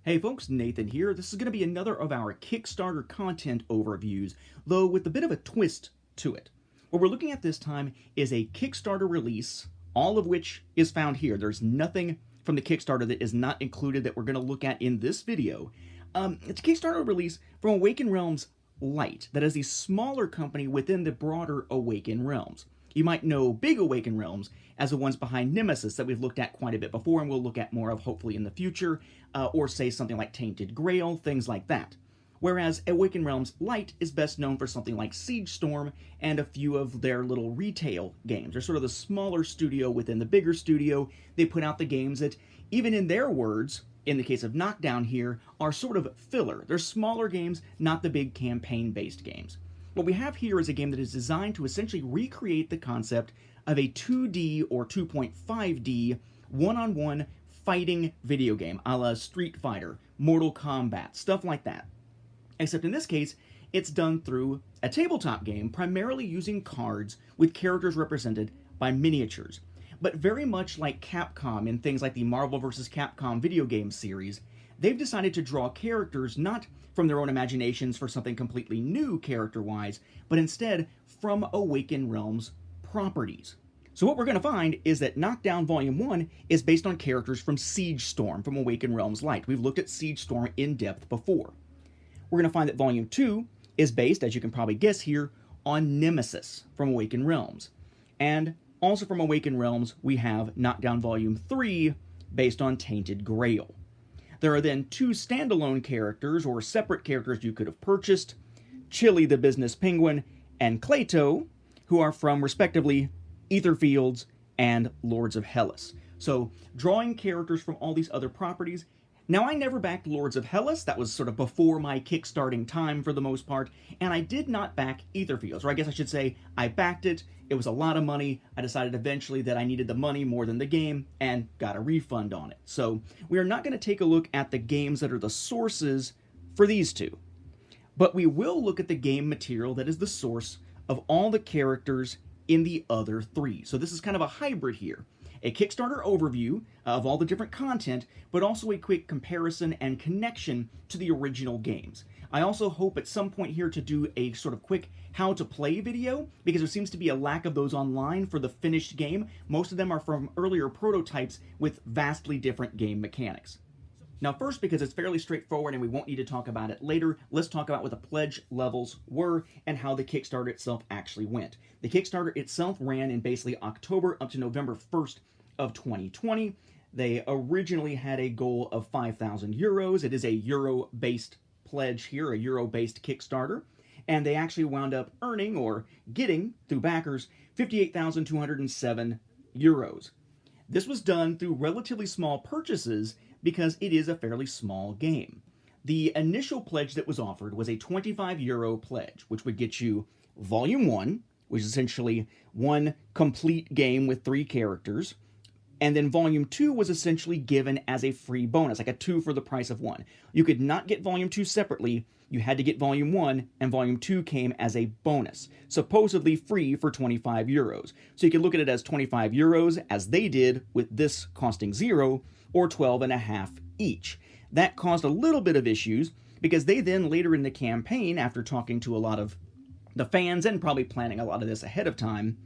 Hey folks, Nathan here. This is going to be another of our Kickstarter content overviews, though with a bit of a twist to it. What we're looking at this time is a Kickstarter release, all of which is found here. There's nothing from the Kickstarter that is not included that we're going to look at in this video. It's a Kickstarter release from Awaken Realms Lite, that is the smaller company within the broader Awaken Realms. You might know big Awaken Realms as the ones behind Nemesis that we've looked at quite a bit before and we'll look at more of hopefully in the future, or say something like Tainted Grail, things like that. Whereas Awaken Realms Lite is best known for something like Siege Storm and a few of their little retail games. They're sort of the smaller studio within the bigger studio. They put out the games that, even in their words, in the case of Knockdown here, are sort of filler. They're smaller games, not the big campaign-based games. What we have here is a game that is designed to essentially recreate the concept of a 2D or 2.5D one-on-one fighting video game, a la Street Fighter, Mortal Kombat, stuff like that. Except in this case, it's done through a tabletop game, primarily using cards with characters represented by miniatures. But very much like Capcom in things like the Marvel vs. Capcom video game series, they've decided to draw characters not from their own imaginations for something completely new character-wise, but instead from Awaken Realms properties. So what we're going to find is that Knockdown Volume 1 is based on characters from Siege Storm from Awaken Realms Lite. We've looked at Siege Storm in depth before. We're going to find that Volume 2 is based, as you can probably guess here, on Nemesis from Awaken Realms. And also from Awaken Realms, we have Knockdown Volume 3 based on Tainted Grail. There are then two standalone characters, or separate characters you could have purchased, Chile the Business Penguin and Cleto, who are from, respectively, Aetherfields and Lords of Hellas. So, drawing characters from all these other properties. Now, I never backed Lords of Hellas. That was sort of before my kickstarting time for the most part, and I did not back Aetherfields, or I guess I should say I backed it. It was a lot of money. I decided eventually that I needed the money more than the game, and got a refund on it. So we are not going to take a look at the games that are the sources for these two, but we will look at the game material that is the source of all the characters in the other three. So this is kind of a hybrid here. A Kickstarter overview of all the different content, but also a quick comparison and connection to the original games. I also hope at some point here to do a sort of quick how to play video, because there seems to be a lack of those online for the finished game. Most of them are from earlier prototypes with vastly different game mechanics. Now first, because it's fairly straightforward and we won't need to talk about it later, let's talk about what the pledge levels were and how the Kickstarter itself actually went. The Kickstarter itself ran in basically October up to November 1st of 2020. They originally had a goal of 5,000 euros. It is a euro-based pledge here, a euro-based Kickstarter. And they actually wound up earning, or getting, through backers, 58,207 euros. This was done through relatively small purchases because it is a fairly small game. The initial pledge that was offered was a 25 euro pledge, which would get you Volume 1, which is essentially one complete game with 3 characters, and then Volume 2 was essentially given as a free bonus, like a 2 for the price of 1. You could not get Volume 2 separately. You had to get Volume 1, and Volume 2 came as a bonus, supposedly free for 25 euros. So you can look at it as 25 euros, as they did, with this costing 0, or 12.5 each. That caused a little bit of issues, because they then later in the campaign, after talking to a lot of the fans and probably planning a lot of this ahead of time,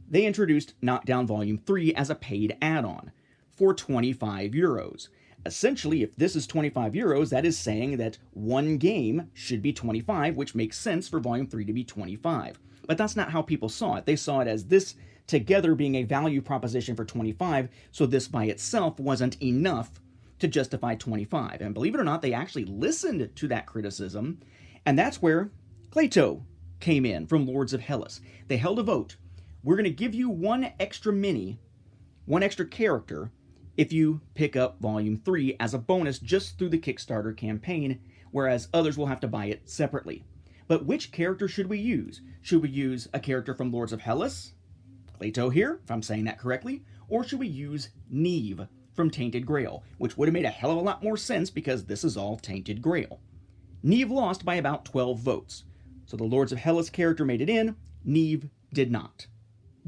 they introduced Knockdown Volume 3 as a paid add-on for 25 euros. Essentially, if this is 25 euros, that is saying that one game should be 25, which makes sense for Volume 3 to be 25. But that's not how people saw it. They saw it as this together being a value proposition for 25, so this by itself wasn't enough to justify 25. And believe it or not, they actually listened to that criticism, and that's where Cleto came in from Lords of Hellas. They held a vote. We're going to give you one extra character, if you pick up Volume 3 as a bonus just through the Kickstarter campaign, whereas others will have to buy it separately. But which character should we use? Should we use a character from Lords of Hellas, Cleto here, if I'm saying that correctly, or should we use Neve from Tainted Grail, which would have made a hell of a lot more sense because this is all Tainted Grail. Neve lost by about 12 votes, so the Lords of Hellas character made it in, Neve did not.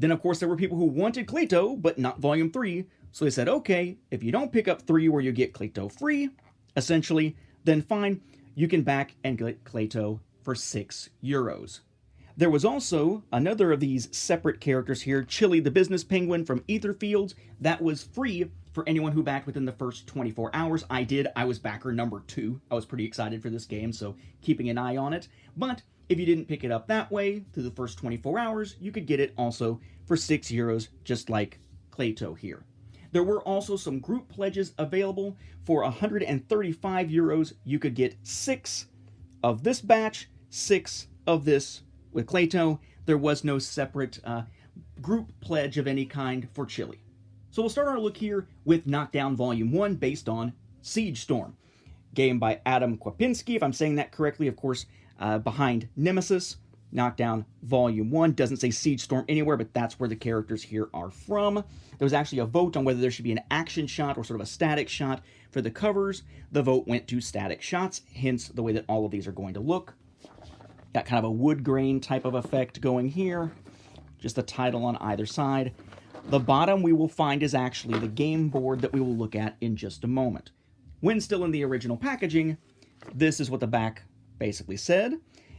Then, of course, there were people who wanted Cleto, but not Volume 3, so they said, okay, if you don't pick up 3 where you get Cleto free, essentially, then fine, you can back and get Cleito for €6. There was also another of these separate characters here, Chile the Business Penguin from Etherfields, that was free for anyone who backed within the first 24 hours. I did. I was backer number 2. I was pretty excited for this game, so keeping an eye on it. But if you didn't pick it up that way through the first 24 hours, you could get it also for €6, just like Cleito here. There were also some group pledges available. For €135, you could get 6 of this batch, 6 of this with Cleito. There was no separate group pledge of any kind for Chile. So we'll start our look here with Knockdown Volume 1 based on Siege Storm. Game by Adam Kwapinski, if I'm saying that correctly, of course, behind Nemesis. Knockdown Volume 1 doesn't say Siege Storm anywhere, but that's where the characters here are from. There was actually a vote on whether there should be an action shot or sort of a static shot for the covers. The vote went to static shots, hence the way that all of these are going to look. Got kind of a wood grain type of effect going here. Just the title on either side. The bottom we will find is actually the game board that we will look at in just a moment. When still in the original packaging, this is what the back basically said.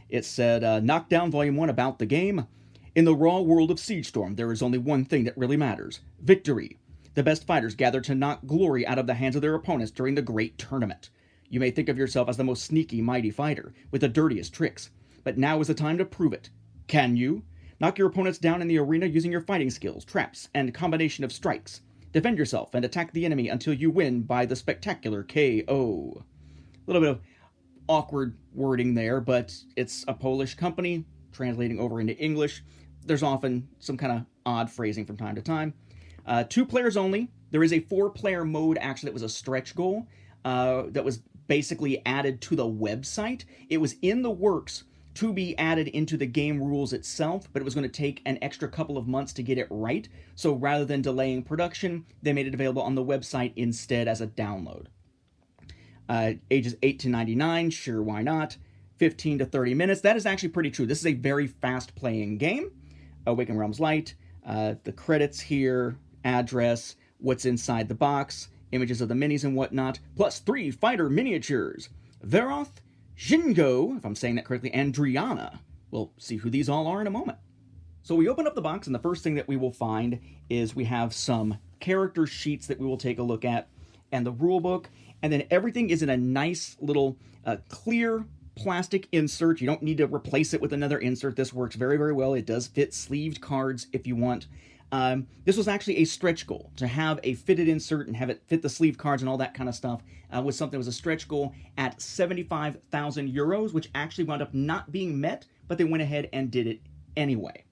It said, Knockdown Volume 1 about the game. In the raw world of Siege Storm, there is only one thing that really matters. Victory. The best fighters gather to knock glory out of the hands of their opponents during the great tournament. You may think of yourself as the most sneaky, mighty fighter, with the dirtiest tricks. But now is the time to prove it. Can you? Knock your opponents down in the arena using your fighting skills, traps, and combination of strikes. Defend yourself and attack the enemy until you win by the spectacular KO. A little bit of awkward wording there, but it's a Polish company, translating over into English. There's often some kind of odd phrasing from time to time. 2 players only. There is a 4-player mode, actually, that was a stretch goal that was basically added to the website. It was in the works to be added into the game rules itself, but it was going to take an extra couple of months to get it right. So rather than delaying production, they made it available on the website instead as a download. Ages 8 to 99, sure, why not? 15 to 30 minutes, that is actually pretty true. This is a very fast-playing game. Awaken Realms Lite, the credits here, address, what's inside the box, images of the minis and whatnot, plus 3 fighter miniatures. Veroth, Jingo, if I'm saying that correctly, and Driana. We'll see who these all are in a moment. So we open up the box, and the first thing that we will find is we have some character sheets that we will take a look at, and the rule book, and then everything is in a nice little clear plastic insert. You don't need to replace it with another insert. This works very, very well. It does fit sleeved cards if you want. This was actually a stretch goal. To have a fitted insert and have it fit the sleeve cards and all that kind of stuff was something that was a stretch goal at 75,000 euros, which actually wound up not being met, but they went ahead and did it anyway.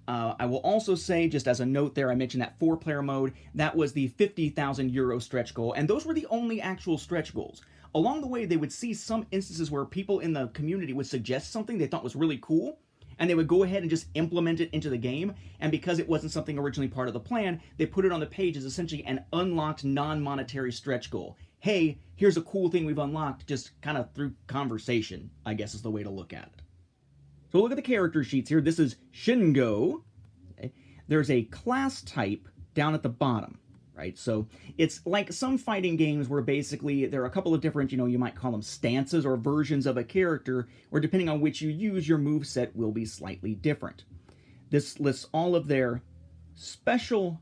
I will also say, just as a note there, I mentioned that 4-player mode. That was the 50,000 euro stretch goal, and those were the only actual stretch goals. Along the way, they would see some instances where people in the community would suggest something they thought was really cool, and they would go ahead and just implement it into the game, and because it wasn't something originally part of the plan, they put it on the page as essentially an unlocked non-monetary stretch goal. Hey, here's a cool thing we've unlocked, just kind of through conversation, I guess is the way to look at it. So look at the character sheets here. This is Shingo. Okay. There's a class type down at the bottom, right? So it's like some fighting games where basically there are a couple of different, you might call them stances or versions of a character, or depending on which you use, your moveset will be slightly different. This lists all of their special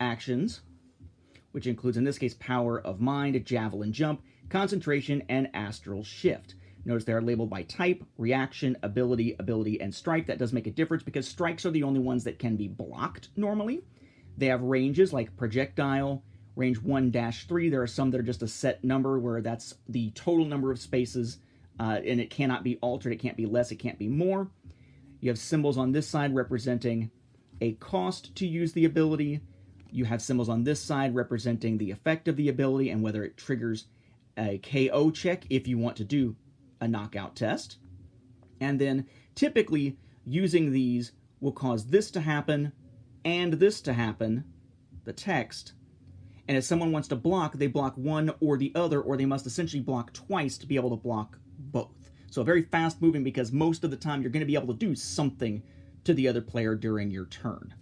actions, which includes, in this case, Power of Mind, Javelin Jump, Concentration, and Astral Shift. Notice they are labeled by type, reaction, ability, and strike. That does make a difference because strikes are the only ones that can be blocked normally. They have ranges like projectile, range 1-3. There are some that are just a set number where that's the total number of spaces, and it cannot be altered. It can't be less. It can't be more. You have symbols on this side representing a cost to use the ability. You have symbols on this side representing the effect of the ability and whether it triggers a KO check if you want to do a knockout test. And then typically using these will cause this to happen and this to happen, the text. And if someone wants to block, they block one or the other, or they must essentially block twice to be able to block both. So very fast moving because most of the time you're going to be able to do something to the other player during your turn.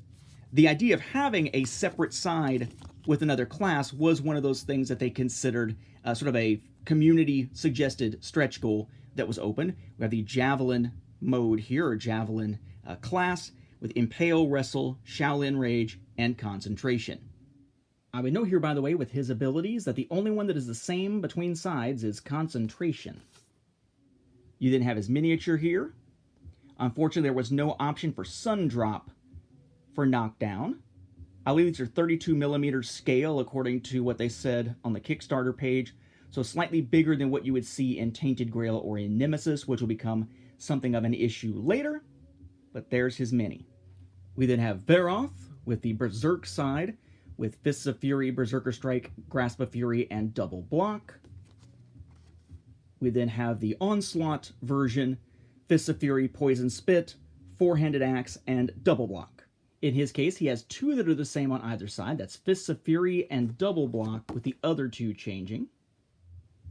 The idea of having a separate side with another class was one of those things that they considered sort of a community-suggested stretch goal that was open. We have the Javelin Mode here, or Javelin class, with Impale, Wrestle, Shaolin Rage, and Concentration. I would note here, by the way, with his abilities, that the only one that is the same between sides is Concentration. You then have his miniature here. Unfortunately, there was no option for Sun Drop for Knockdown. I believe these are 32mm scale, according to what they said on the Kickstarter page, so slightly bigger than what you would see in Tainted Grail or in Nemesis, which will become something of an issue later, but there's his mini. We then have Veroth with the Berserk side, with Fists of Fury, Berserker Strike, Grasp of Fury, and Double Block. We then have the Onslaught version, Fists of Fury, Poison Spit, Four-Handed Axe, and Double Block. In his case, he has two that are the same on either side. That's Fists of Fury and Double Block, with the other two changing.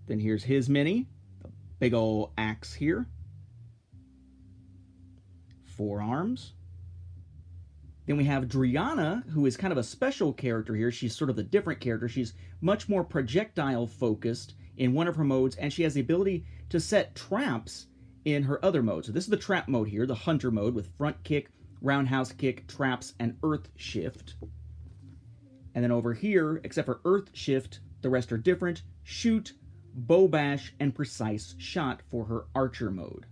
Then here's his mini, the big ol' axe here. 4 arms. Then we have Driana, who is kind of a special character here. She's sort of the different character. She's much more projectile-focused in one of her modes, and she has the ability to set traps in her other mode. So this is the trap mode here, the Hunter mode, with Front Kick, Roundhouse Kick, Traps, and Earth Shift. And then over here, except for Earth Shift, the rest are different. Shoot, Bow Bash, and Precise Shot for her Archer mode.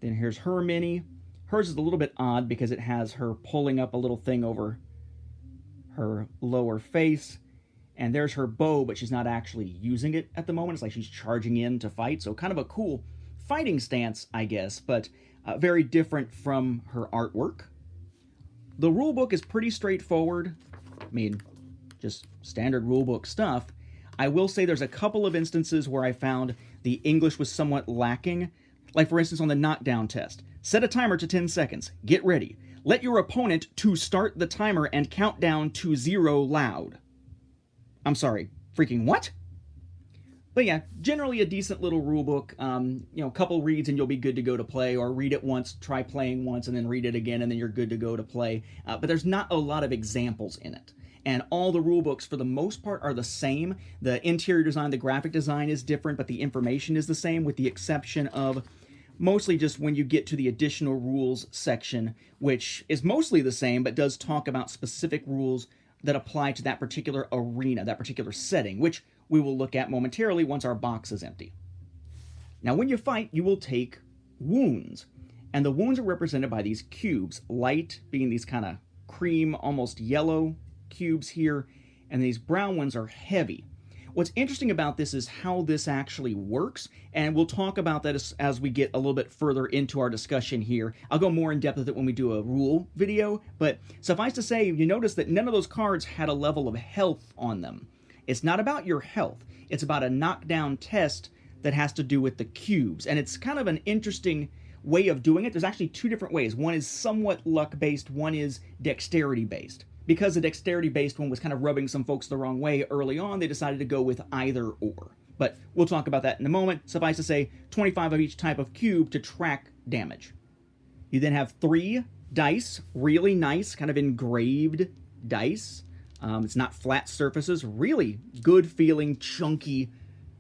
Then here's her mini. Hers is a little bit odd because it has her pulling up a little thing over her lower face. And there's her bow, but she's not actually using it at the moment. It's like she's charging in to fight. So kind of a cool fighting stance, I guess, but very different from her artwork. The rulebook is pretty straightforward. I mean, just standard rulebook stuff. I will say there's a couple of instances where I found the English was somewhat lacking. Like, for instance, on the Knockdown test. Set a timer to 10 seconds. Get ready. Let your opponent to start the timer and count down to 0 loud. I'm sorry, freaking what? But yeah, generally a decent little rulebook. A couple reads and you'll be good to go to play, or read it once, try playing once, and then read it again, and then you're good to go to play. But there's not a lot of examples in it. And all the rulebooks, for the most part, are the same. The interior design, the graphic design is different, but the information is the same, with the exception of mostly just when you get to the additional rules section, which is mostly the same, but does talk about specific rules that apply to that particular arena, that particular setting, which we will look at momentarily once our box is empty. Now, when you fight, you will take wounds, and the wounds are represented by these cubes, light being these kind of cream, almost yellow cubes here, and these brown ones are heavy. What's interesting about this is how this actually works, and we'll talk about that as we get a little bit further into our discussion here. I'll go more in depth with it when we do a rule video, but suffice to say, you notice that none of those cards had a level of health on them. It's not about your health. It's about a knockdown test that has to do with the cubes, and it's kind of an interesting way of doing it. There's actually 2 different ways. One is somewhat luck-based, one is dexterity-based. Because the dexterity-based one was kind of rubbing some folks the wrong way early on, they decided to go with either or. But we'll talk about that in a moment. Suffice to say, 25 of each type of cube to track damage. You then have 3 dice, really nice, kind of engraved dice. It's not flat surfaces, really good-feeling, chunky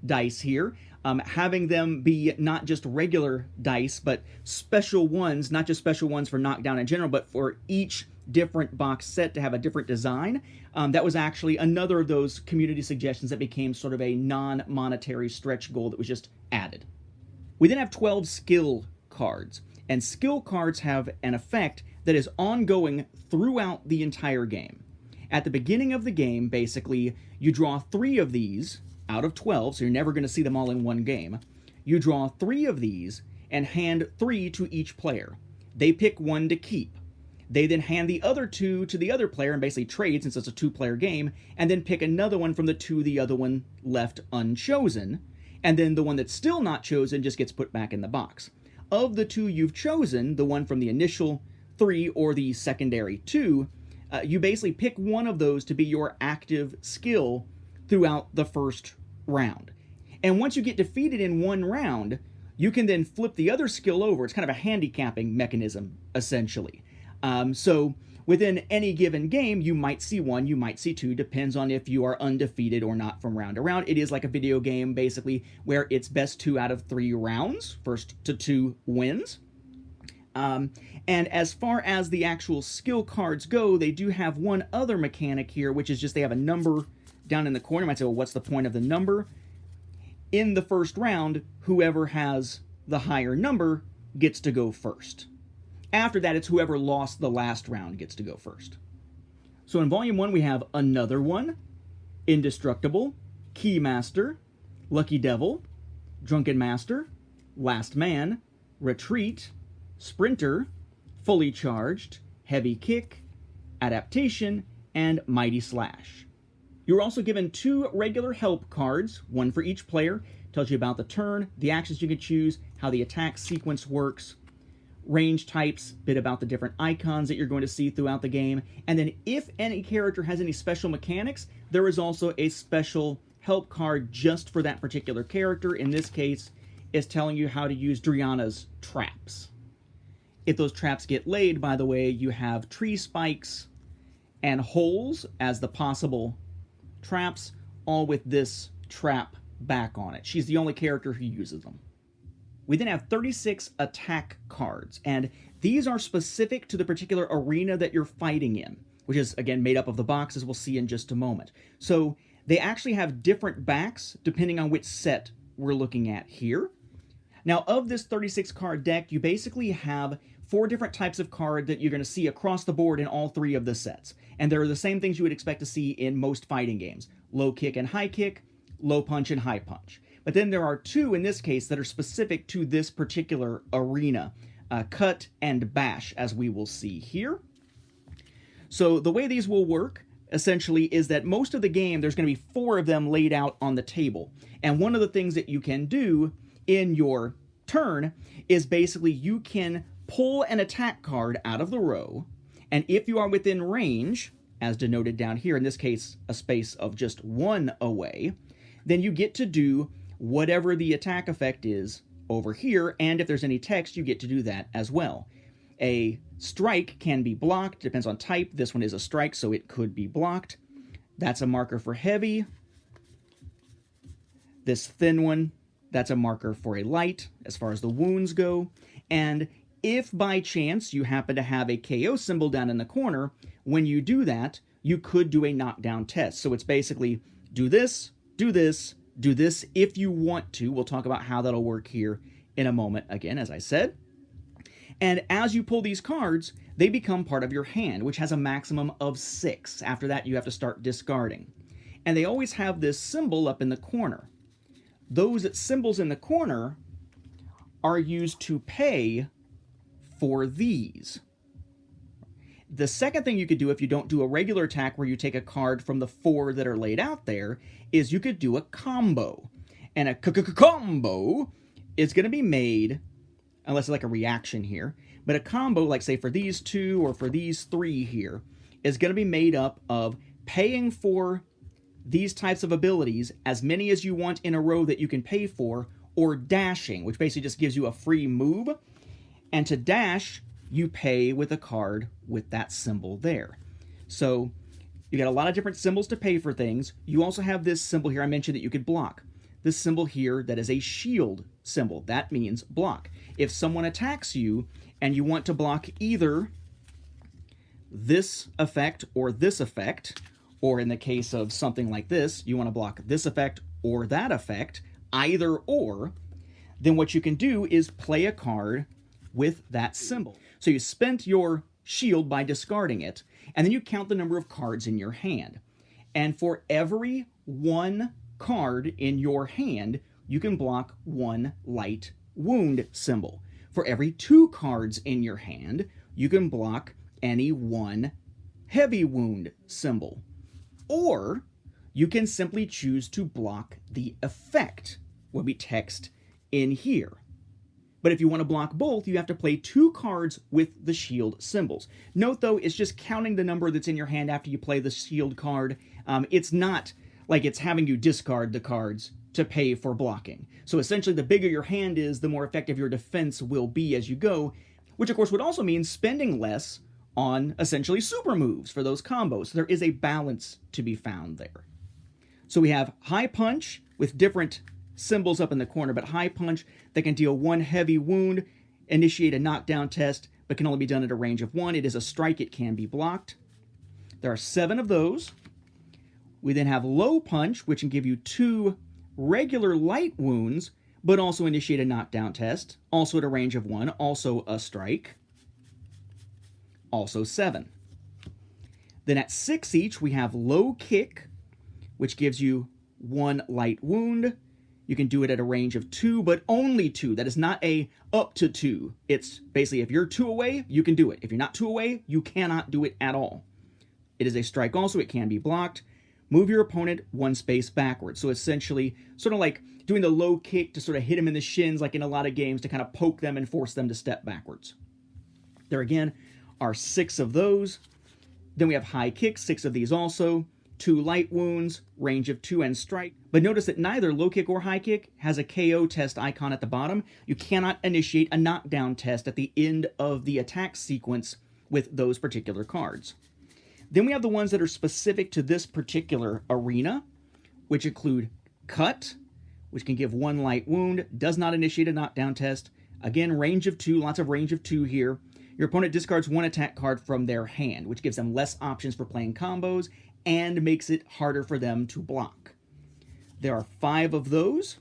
dice here. Having them be not just regular dice, but special ones, not just special ones for Knockdown in general, but for each different box set to have a different design. That was actually another of those community suggestions that became sort of a non-monetary stretch goal that was just added. We then have 12 skill cards, and skill cards have an effect that is ongoing throughout the entire game. At the beginning of the game, basically, you draw 3 of these out of 12, so you're never going to see them all in one game. You draw 3 of these and hand 3 to each player. They pick 1 to keep. They then hand the other 2 to the other player and basically trade, since it's a 2-player game, and then pick another one from the 2 the other one left unchosen, and then the one that's still not chosen just gets put back in the box. Of the 2 you've chosen, the one from the initial 3 or the secondary 2, you basically pick one of those to be your active skill throughout the first round. And once you get defeated in one round, you can then flip the other skill over. It's kind of a handicapping mechanism, essentially. So within any given game, you might see one, you might see two, depends on if you are undefeated or not from round to round. It is like a video game, basically, where it's best 2 out of 3 rounds, first to 2 wins. And as far as the actual skill cards go, they do have one other mechanic here, which is just they have a number down in the corner. You might say, well, what's the point of the number? In the first round, whoever has the higher number gets to go first. After that, it's whoever lost the last round gets to go first. So in Volume 1, we have Another One, Indestructible, Keymaster, Lucky Devil, Drunken Master, Last Man, Retreat, Sprinter, Fully Charged, Heavy Kick, Adaptation, and Mighty Slash. You're also given 2 regular help cards, one for each player. Tells you about the turn, the actions you can choose, how the attack sequence works, range types, bit about the different icons that you're going to see throughout the game, and then if any character has any special mechanics, there is also a special help card just for that particular character. In this case, it's telling you how to use Driana's traps. If those traps get laid, by the way, you have tree spikes and holes as the possible traps, all with this trap back on it. She's the only character who uses them. We then have 36 attack cards, and these are specific to the particular arena that you're fighting in, which is, again, made up of the box, as we'll see in just a moment. So they actually have different backs depending on which set we're looking at here. Now, of this 36 card deck, you basically have 4 different types of card that you're going to see across the board in all 3 of the sets. And they're the same things you would expect to see in most fighting games. Low kick and high kick, low punch and high punch. But then there are 2 in this case that are specific to this particular arena. Cut and bash, as we will see here. So the way these will work, essentially, is that most of the game, there's going to be 4 of them laid out on the table. And one of the things that you can do in your turn is basically you can pull an attack card out of the row, and if you are within range, as denoted down here, in this case, a space of just 1 away, then you get to do whatever the attack effect is over here, and if there's any text, you get to do that as well. A strike can be blocked, depends on type. This one is a strike, so it could be blocked. That's a marker for heavy. This thin one, that's a marker for a light, as far as the wounds go. And if by chance you happen to have a KO symbol down in the corner, when you do that, you could do a knockdown test. So it's basically do this, do this, do this if you want to. We'll talk about how that'll work here in a moment, again, as I said. And as you pull these cards, they become part of your hand, which has a maximum of 6. After that, you have to start discarding. And they always have this symbol up in the corner. Those symbols in the corner are used to pay for these. The second thing you could do if you don't do a regular attack where you take a card from the 4 that are laid out there is you could do a combo. And a combo is going to be made, unless it's like a reaction here, but a combo, like say for these 2 or for these 3 here, is going to be made up of paying for these types of abilities, as many as you want in a row that you can pay for, or dashing, which basically just gives you a free move. And to dash, you pay with a card with that symbol there. So you got a lot of different symbols to pay for things. You also have this symbol here I mentioned that you could block. This symbol here that is a shield symbol. That means block. If someone attacks you and you want to block either this effect, or in the case of something like this, you want to block this effect or that effect, either or, then what you can do is play a card with that symbol. So you spent your shield by discarding it, and then you count the number of cards in your hand. And for every 1 card in your hand, you can block 1 light wound symbol. For every 2 cards in your hand, you can block any 1 heavy wound symbol. Or you can simply choose to block the effect, will be text in here. But if you want to block both, you have to play 2 cards with the shield symbols. Note, though, it's just counting the number that's in your hand after you play the shield card. It's not like it's having you discard the cards to pay for blocking. So essentially, the bigger your hand is, the more effective your defense will be as you go, which of course would also mean spending less on essentially super moves for those combos. So there is a balance to be found there. So we have high punch with different symbols up in the corner, but high punch that can deal 1 heavy wound, initiate a knockdown test, but can only be done at a range of 1. It is a strike, it can be blocked. There are 7 of those. We then have low punch, which can give you 2 regular light wounds, but also initiate a knockdown test, also at a range of 1, also a strike, also 7. Then at 6 each, we have low kick, which gives you 1 light wound. You can do it at a range of 2, but only 2. That is not a up to 2. It's basically if you're 2 away, you can do it. If you're not 2 away, you cannot do it at all. It is a strike also. It can be blocked. Move your opponent 1 space backwards. So essentially, sort of like doing the low kick to sort of hit them in the shins, like in a lot of games, to kind of poke them and force them to step backwards. There again are 6 of those. Then we have high kick, 6 of these also. 2 light wounds, range of 2, and strike. But notice that neither low kick or high kick has a KO test icon at the bottom. You cannot initiate a knockdown test at the end of the attack sequence with those particular cards. Then we have the ones that are specific to this particular arena, which include cut, which can give 1 light wound, does not initiate a knockdown test. Again, range of 2, lots of range of 2 here. Your opponent discards 1 attack card from their hand, which gives them less options for playing combos and makes it harder for them to block. There are 5 of those.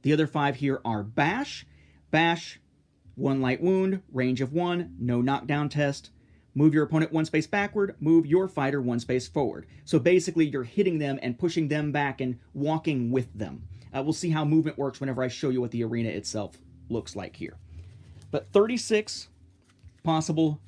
The other 5 here are bash. Bash, 1 light wound, range of 1, no knockdown test. Move your opponent 1 space backward, move your fighter 1 space forward. So basically you're hitting them and pushing them back and walking with them. We'll see how movement works whenever I show you what the arena itself looks like here. But 36 possible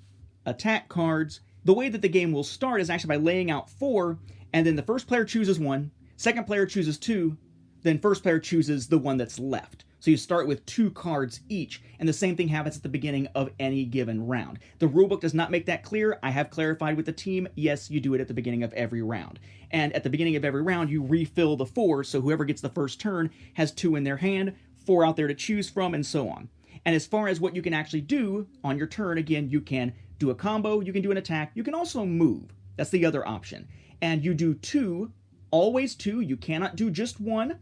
attack cards. The way that the game will start is actually by laying out 4, and then the first player chooses 1, second player chooses 2, then first player chooses the one that's left. So you start with 2 cards each, and the same thing happens at the beginning of any given round. The rulebook does not make that clear. I have clarified with the team, yes, you do it at the beginning of every round. And at the beginning of every round, you refill the 4, so whoever gets the first turn has 2 in their hand, 4 out there to choose from, and so on. And as far as what you can actually do on your turn, again, you can do a combo, you can do an attack, you can also move. That's the other option. And you do 2, always 2, you cannot do just 1.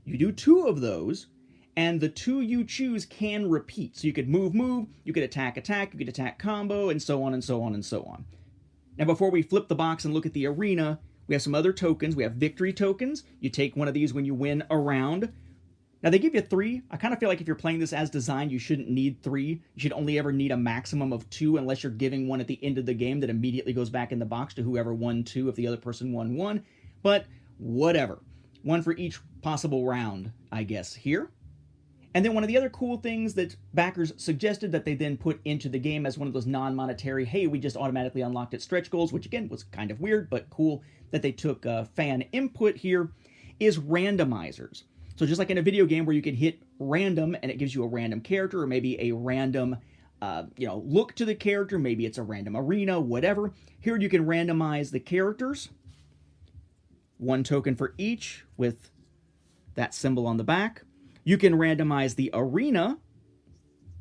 You do 2 of those, and the 2 you choose can repeat. So you could move, you could attack, you could attack combo, and so on and so on and so on. Now before we flip the box and look at the arena, we have some other tokens. We have victory tokens. You take one of these when you win a round. Now they give you 3. I kind of feel like if you're playing this as designed, you shouldn't need 3. You should only ever need a maximum of 2 unless you're giving one at the end of the game that immediately goes back in the box to whoever won 2 if the other person won 1. But whatever. 1 for each possible round, I guess, here. And then one of the other cool things that backers suggested that they then put into the game as one of those non-monetary, hey, we just automatically unlocked it stretch goals, which again was kind of weird, but cool that they took fan input here, is randomizers. So just like in a video game where you can hit random and it gives you a random character or maybe a random look to the character, maybe it's a random arena, whatever. Here you can randomize the characters. 1 token for each with that symbol on the back. You can randomize the arena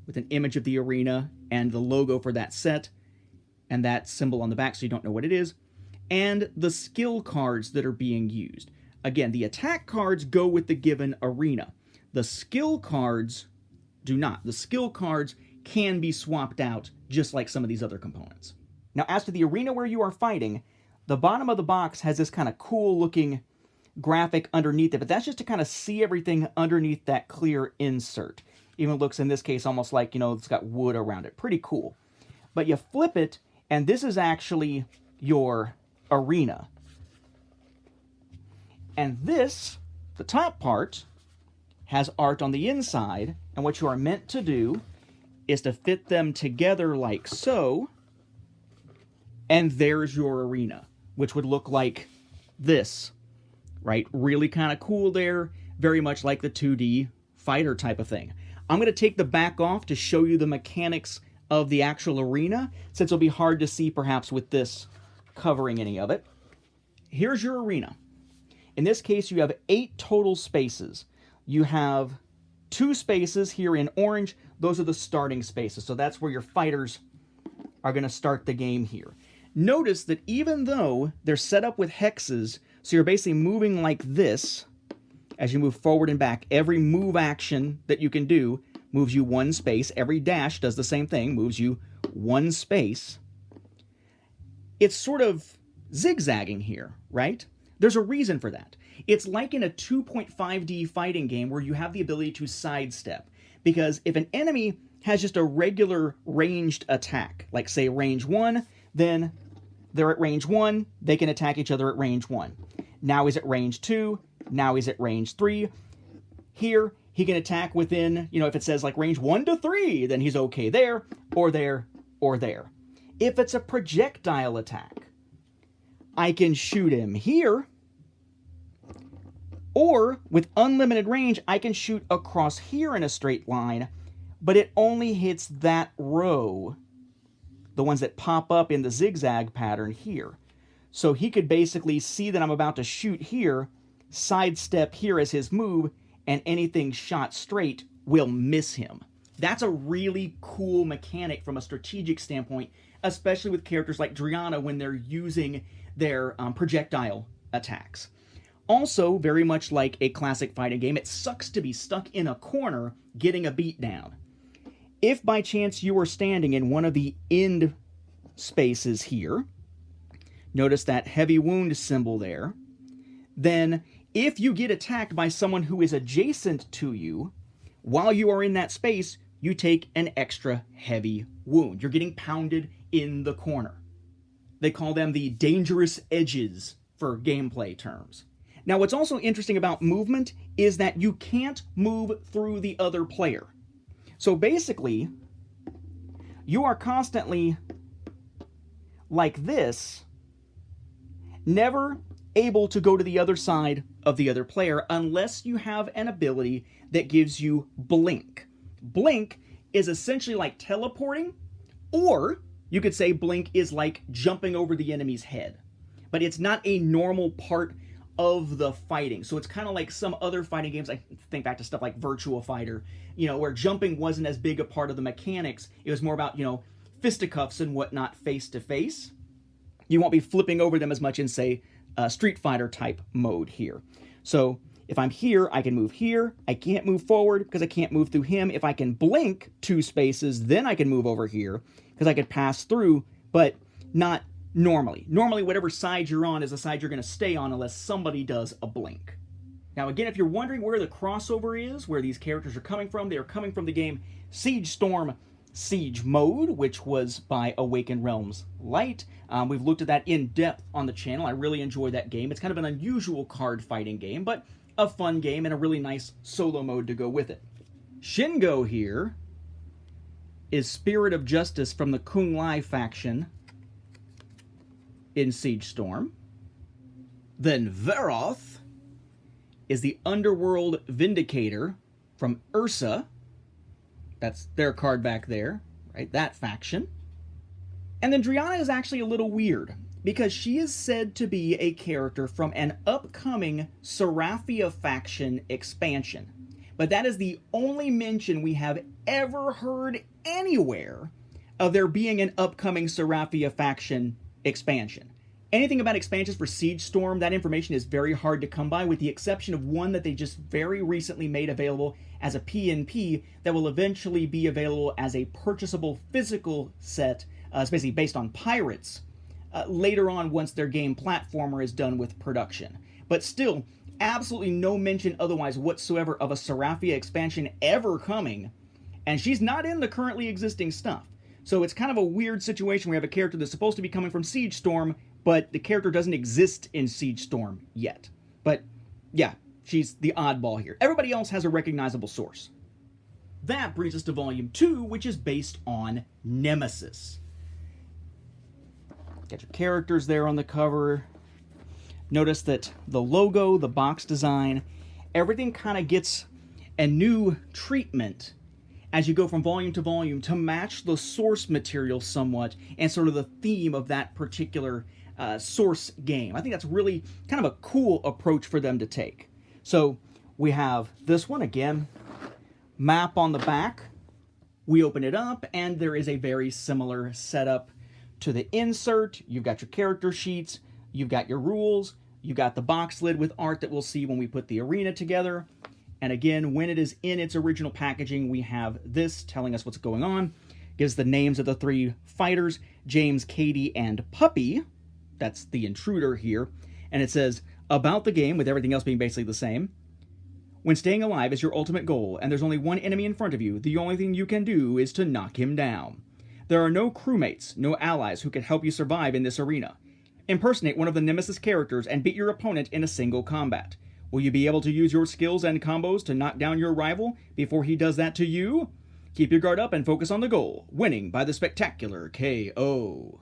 with an image of the arena and the logo for that set and that symbol on the back so you don't know what it is. And the skill cards that are being used. Again, the attack cards go with the given arena. The skill cards do not. The skill cards can be swapped out just like some of these other components. Now, as to the arena where you are fighting, the bottom of the box has this kind of cool looking graphic underneath it, but that's just to kind of see everything underneath that clear insert. Even looks in this case almost like, it's got wood around it. Pretty cool. But you flip it, and this is actually your arena. And this, the top part, has art on the inside, and what you are meant to do is to fit them together like so, and there's your arena, which would look like this, right? Really kind of cool there, very much like the 2D fighter type of thing. I'm going to take the back off to show you the mechanics of the actual arena, since it'll be hard to see perhaps with this covering any of it. Here's your arena. In this case, you have 8 total spaces. You have 2 spaces here in orange. Those are the starting spaces. So that's where your fighters are going to start the game here. Notice that even though they're set up with hexes, so you're basically moving like this as you move forward and back. Every move action that you can do moves you 1 space. Every dash does the same thing, moves you 1 space. It's sort of zigzagging here, right? There's a reason for that. It's like in a 2.5D fighting game where you have the ability to sidestep. Because if an enemy has just a regular ranged attack, like say range 1, then they're at range 1, they can attack each other at range 1. Now he's at range 2, now he's at range 3. Here, he can attack within, if it says like range 1 to 3, then he's okay there, or there, or there. If it's a projectile attack, I can shoot him here, or with unlimited range, I can shoot across here in a straight line, but it only hits that row, the ones that pop up in the zigzag pattern here. So he could basically see that I'm about to shoot here, sidestep here as his move, and anything shot straight will miss him. That's a really cool mechanic from a strategic standpoint, especially with characters like Driana when they're using their projectile attacks. Also, very much like a classic fighting game, it sucks to be stuck in a corner getting a beat down. If by chance you are standing in one of the end spaces here, notice that heavy wound symbol there, then if you get attacked by someone who is adjacent to you, while you are in that space, you take an extra heavy wound. You're getting pounded in the corner. They call them the dangerous edges for gameplay terms. Now, what's also interesting about movement is that you can't move through the other player. So basically, you are constantly like this, never able to go to the other side of the other player unless you have an ability that gives you blink. Blink is essentially like teleporting, or you could say blink is like jumping over the enemy's head. But it's not a normal part of the fighting. So it's kind of like some other fighting games. I think back to stuff like Virtua Fighter, where jumping wasn't as big a part of the mechanics. It was more about, fisticuffs and whatnot face to face. You won't be flipping over them as much in, say, Street Fighter type mode here. So if I'm here, I can move here. I can't move forward because I can't move through him. If I can blink 2 spaces, then I can move over here because I could pass through, but not normally. Normally, whatever side you're on is the side you're going to stay on unless somebody does a blink. Now, again, if you're wondering where the crossover is, where these characters are coming from, they are coming from the game Siege Storm Siege Mode, which was by Awaken Realms Lite. We've looked at that in depth on the channel. I really enjoy that game. It's kind of an unusual card fighting game, but a fun game and a really nice solo mode to go with it. Shingo here is Spirit of Justice from the Kung Lai faction in Siege Storm. Then Veroth is the Underworld Vindicator from Ursa. That's their card back there, right? That faction. And then Driana is actually a little weird because she is said to be a character from an upcoming Seraphia faction expansion. But that is the only mention we have ever heard anywhere of there being an upcoming Seraphia faction expansion. Anything about expansions for Siege Storm, that information is very hard to come by, with the exception of one that they just very recently made available as a PNP that will eventually be available as a purchasable physical set, it's basically based on Pirates, later on once their game Platformer is done with production. But still, absolutely no mention otherwise whatsoever of a Seraphia expansion ever coming, and she's not in the currently existing stuff. So it's kind of a weird situation where we have a character that's supposed to be coming from Siege Storm, but the character doesn't exist in Siege Storm yet. But yeah, she's the oddball here. Everybody else has a recognizable source. That brings us to Volume 2, which is based on Nemesis. Got your characters there on the cover. Notice that the logo, the box design, everything kind of gets a new treatment as you go from volume to volume to match the source material somewhat and sort of the theme of that particular source game. I think that's really kind of a cool approach for them to take. So we have this one again, map on the back, We open it up, and there is a very similar setup to the insert. You've got your character sheets, you've got your rules, you've got the box lid with art that we'll see when we put the arena together. And again, when it is in its original packaging, we have this telling us what's going on. Gives the names of the three fighters, James, Katie, and Puppy. That's the intruder here. And it says, about the game, with everything else being basically the same. When staying alive is your ultimate goal, and there's only one enemy in front of you, the only thing you can do is to knock him down. There are no crewmates, no allies who can help you survive in this arena. Impersonate one of the Nemesis characters and beat your opponent in a single combat. Will you be able to use your skills and combos to knock down your rival before he does that to you? Keep your guard up and focus on the goal, winning by the spectacular KO.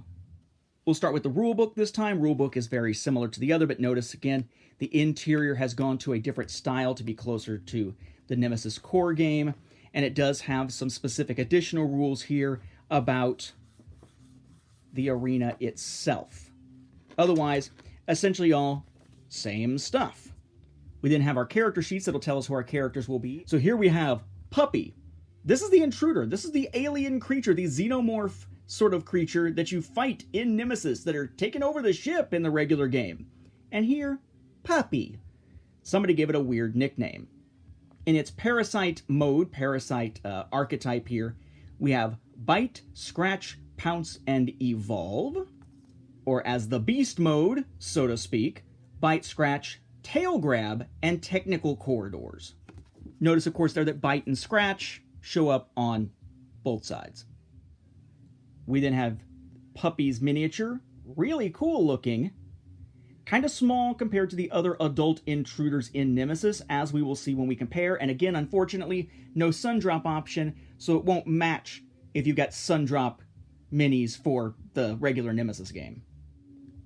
We'll start with the rulebook this time. Rulebook is very similar to the other, but notice again, the interior has gone to a different style to be closer to the Nemesis core game, and it does have some specific additional rules here about the arena itself. Otherwise, essentially all same stuff. We then have our character sheets that'll tell us who our characters will be. So here we have Puppy. This is the intruder. This is the alien creature, the xenomorph sort of creature that you fight in Nemesis that are taking over the ship in the regular game. And here, Puppy. Somebody gave it a weird nickname. In its parasite mode, parasite archetype here, we have Bite, Scratch, Pounce, and Evolve. Or as the beast mode, so to speak, Bite, Scratch, Tail Grab, and Technical Corridors. Notice, of course, there that Bite and Scratch show up on both sides. We then have Puppy's miniature, really cool looking, kind of small compared to the other adult intruders in Nemesis, as we will see when we compare. And again, unfortunately, no sun drop option, so it won't match if you've got sun drop minis for the regular Nemesis game.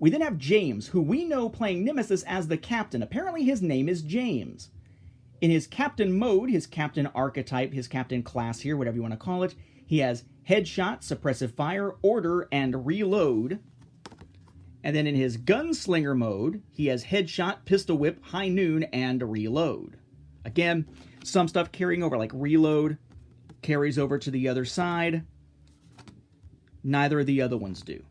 We then have James, who we know playing Nemesis as the captain. Apparently his name is James. In his captain mode, his captain archetype, his captain class here, whatever you want to call it, he has Headshot, Suppressive Fire, Order, and Reload. And then in his Gunslinger mode, he has Headshot, Pistol Whip, High Noon, and Reload. Again, some stuff carrying over, like Reload carries over to the other side. Neither of the other ones do.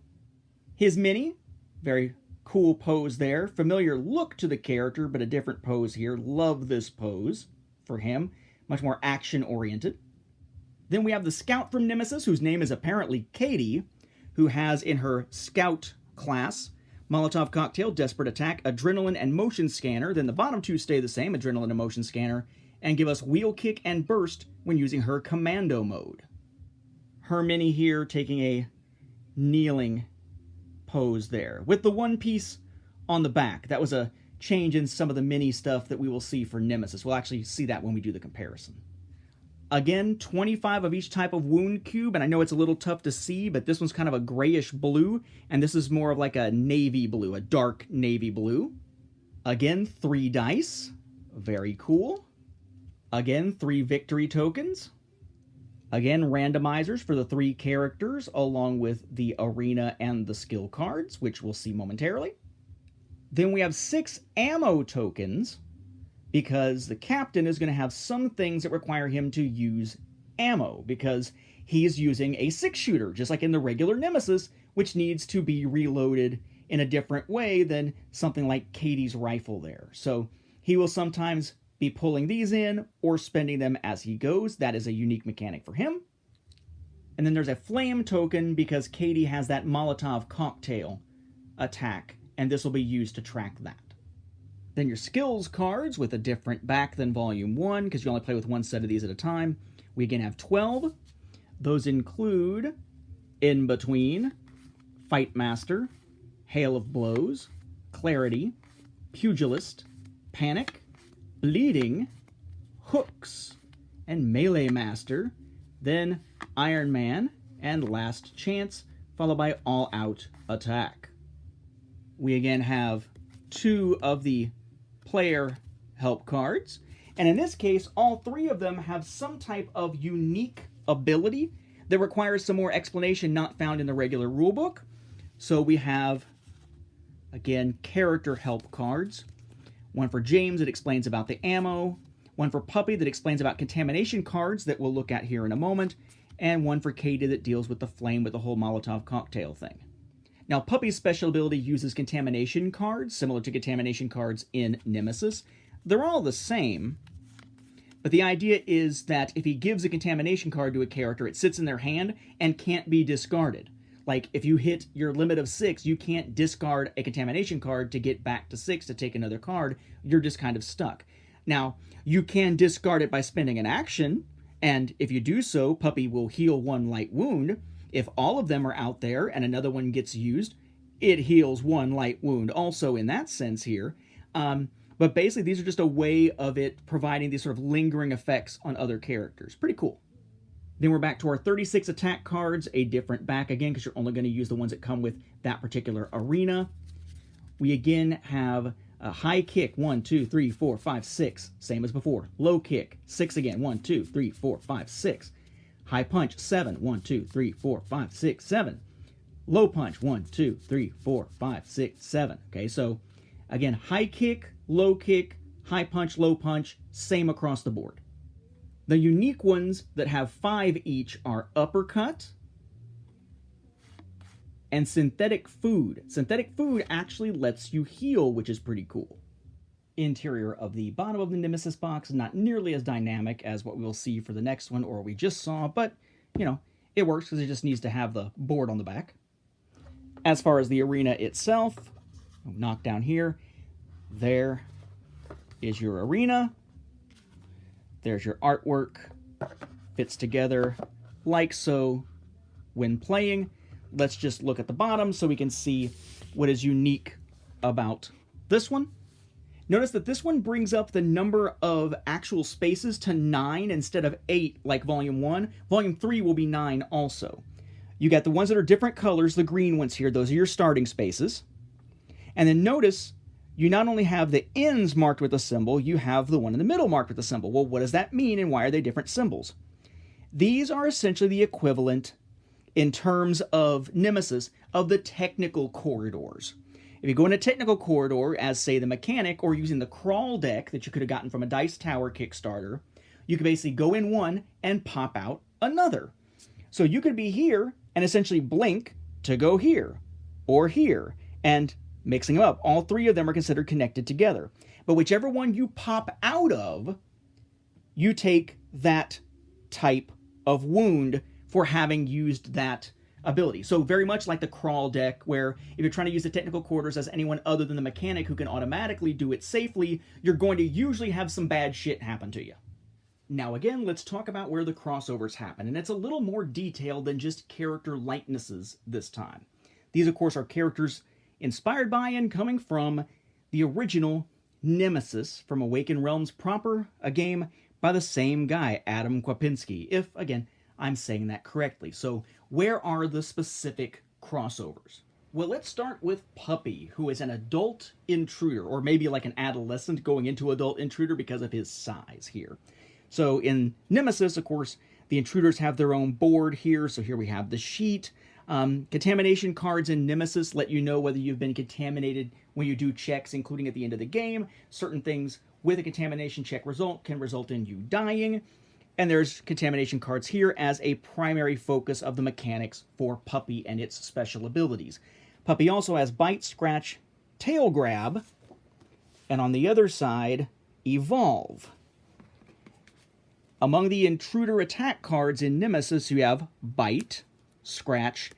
His mini, very cool pose there. Familiar look to the character, but a different pose here. Love this pose for him. Much more action-oriented. Then we have the Scout from Nemesis, whose name is apparently Katie, who has in her Scout class Molotov Cocktail, Desperate Attack, Adrenaline, and Motion Scanner. Then the bottom two stay the same, Adrenaline and Motion Scanner, and give us Wheel Kick and Burst when using her Commando mode. Her mini here taking a kneeling pose there, with the one piece on the back. That was a change in some of the mini stuff that we will see for Nemesis. We'll actually see that when we do the comparison. Again, 25 of each type of wound cube, and I know it's a little tough to see, but this one's kind of a grayish blue, and this is more of like a navy blue, a dark navy blue. Again, 3 dice. Very cool. Again, 3 victory tokens. Again, randomizers for the 3 characters, along with the arena and the skill cards, which we'll see momentarily. Then we have 6 ammo tokens, because the captain is going to have some things that require him to use ammo, because he's using a 6-shooter, just like in the regular Nemesis, which needs to be reloaded in a different way than something like Katie's rifle there. So he will sometimes be pulling these in or spending them as he goes. That is a unique mechanic for him. And then there's a flame token, because Katie has that Molotov cocktail attack, and this will be used to track that. Then your skills cards with a different back than Volume 1, because you only play with one set of these at a time. We again have 12. Those include In Between, Fight Master, Hail of Blows, Clarity, Pugilist, Panic, Bleeding, Hooks, and Melee Master. Then Iron Man and Last Chance, followed by All Out Attack. We again have 2 of the player help cards, and in this case all 3 of them have some type of unique ability that requires some more explanation not found in the regular rulebook. So we have, again, character help cards. One for James that explains about the ammo, one for Puppy that explains about contamination cards that we'll look at here in a moment, and one for Katie that deals with the flame with the whole Molotov cocktail thing. Now, Puppy's special ability uses Contamination Cards, similar to Contamination Cards in Nemesis. They're all the same, but the idea is that if he gives a Contamination Card to a character, it sits in their hand and can't be discarded. Like, if you hit your limit of 6, you can't discard a Contamination Card to get back to 6 to take another card. You're just kind of stuck. Now, you can discard it by spending an action, and if you do so, Puppy will heal 1 light wound. If all of them are out there and another one gets used, it heals 1 light wound also in that sense here. But basically, these are just a way of it providing these sort of lingering effects on other characters. Pretty cool. Then we're back to our 36 attack cards, a different back again, because you're only going to use the ones that come with that particular arena. We again have a high kick, 1, 2, 3, 4, 5, 6, same as before. Low kick, 6 again, 1, 2, 3, 4, 5, 6. High punch, 7, 1, 2, 3, 4, 5, 6, 7. Low punch, 1, 2, 3, 4, 5, 6, 7. Okay, so again, high kick, high punch, low punch, same across the board. The unique ones that have 5 each are Uppercut and Synthetic Food. Synthetic Food actually lets you heal, which is pretty cool. Interior of the bottom of the Nemesis box, not nearly as dynamic as what we'll see for the next one or we just saw, but, you know, it works because it just needs to have the board on the back. As far as the arena itself, Knockdown here, there is your arena. There's your artwork. Fits together like so when playing. Let's just look at the bottom so we can see what is unique about this one. Notice that this one brings up the number of actual spaces to 9 instead of 8 like Volume 1. Volume 3 will be 9 also. You got the ones that are different colors, the green ones here. Those are your starting spaces. And then notice you not only have the ends marked with a symbol, you have the one in the middle marked with a symbol. Well, what does that mean and why are they different symbols? These are essentially the equivalent, in terms of Nemesis, of the technical corridors. If you go in a technical corridor, as say the mechanic, or using the crawl deck that you could have gotten from a Dice Tower Kickstarter, you could basically go in one and pop out another. So you could be here and essentially blink to go here, or here, and mixing them up. All 3 of them are considered connected together. But whichever one you pop out of, you take that type of wound for having used that ability. So very much like the crawl deck, where if you're trying to use the technical quarters as anyone other than the mechanic who can automatically do it safely, you're going to usually have some bad shit happen to you. Now again, let's talk about where the crossovers happen, and it's a little more detailed than just character likenesses this time. These, of course, are characters inspired by and coming from the original Nemesis from Awaken Realms proper, a game by the same guy, Adam Kwapinski, if, again, I'm saying that correctly. So where are the specific crossovers? Well, let's start with Puppy, who is an adult intruder, or maybe like an adolescent going into adult intruder because of his size here. So in Nemesis, of course, the intruders have their own board here. So here we have the sheet. Contamination cards in Nemesis let you know whether you've been contaminated when you do checks, including at the end of the game. Certain things with a contamination check result can result in you dying. And there's contamination cards here as a primary focus of the mechanics for Puppy and its special abilities. Puppy also has Bite, Scratch, Tail Grab, and on the other side, Evolve. Among the intruder attack cards in Nemesis, you have Bite, Scratch,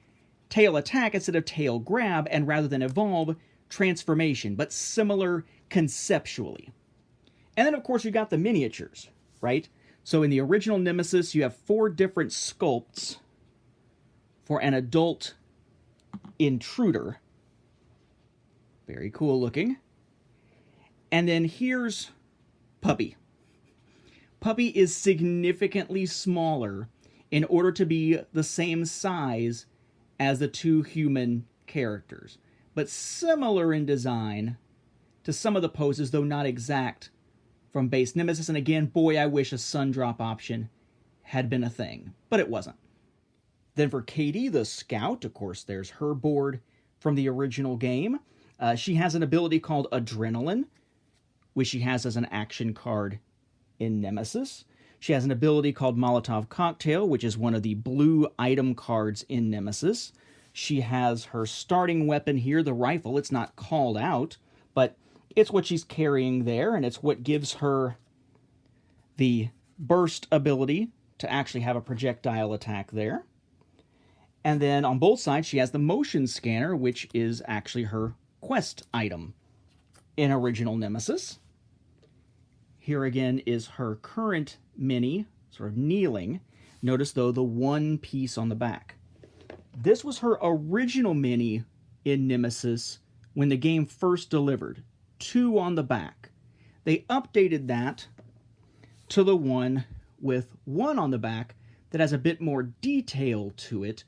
Tail Attack instead of Tail Grab, and rather than Evolve, Transformation, but similar conceptually. And then, of course, you got the miniatures, right? So in the original Nemesis, you have 4 different sculpts for an adult intruder. Very cool looking. And then here's Puppy. Puppy is significantly smaller in order to be the same size as the 2 human characters, but similar in design to some of the poses, though not exact, from base Nemesis. And again, boy, I wish a sun drop option had been a thing, but it wasn't. Then for Katie, the scout, of course, there's her board from the original game. She has an ability called Adrenaline, which she has as an action card in Nemesis. She has an ability called Molotov Cocktail, which is one of the blue item cards in Nemesis. She has her starting weapon here, the rifle. It's not called out, but it's what she's carrying there, and it's what gives her the burst ability to actually have a projectile attack there. And then on both sides, she has the motion scanner, which is actually her quest item in original Nemesis. Here again is her current mini, sort of kneeling. Notice, though, the one piece on the back. This was her original mini in Nemesis when the game first delivered. 2 on the back. They updated that to the one with 1 on the back that has a bit more detail to it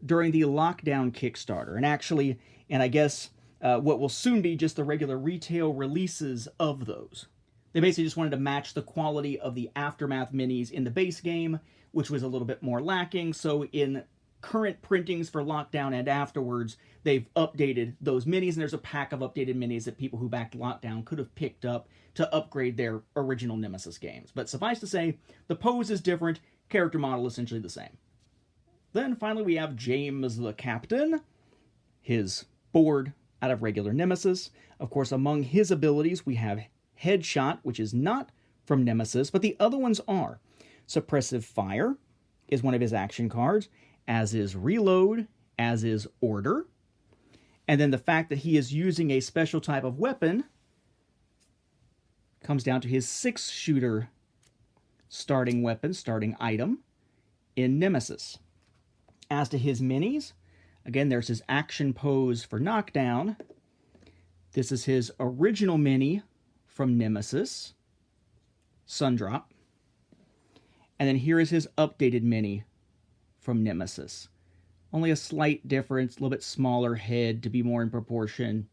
during the Lockdown Kickstarter. And actually, and I guess what will soon be just the regular retail releases of those. They basically just wanted to match the quality of the Aftermath minis in the base game, which was a little bit more lacking. So in current printings for Lockdown and afterwards, they've updated those minis, and there's a pack of updated minis that people who backed Lockdown could have picked up to upgrade their original Nemesis games. But suffice to say, the pose is different, character model essentially the same. Then finally we have James the Captain, his board out of regular Nemesis. Of course, among his abilities we have Headshot, which is not from Nemesis, but the other ones are. Suppressive Fire is one of his action cards, as is Reload, as is Order. And then the fact that he is using a special type of weapon comes down to his 6-shooter starting weapon, starting item in Nemesis. As to his minis, again, there's his action pose for Knockdown. This is his original mini from Nemesis, Sundrop. And then here is his updated mini from Nemesis. Only a slight difference, a little bit smaller head to be more in proportion,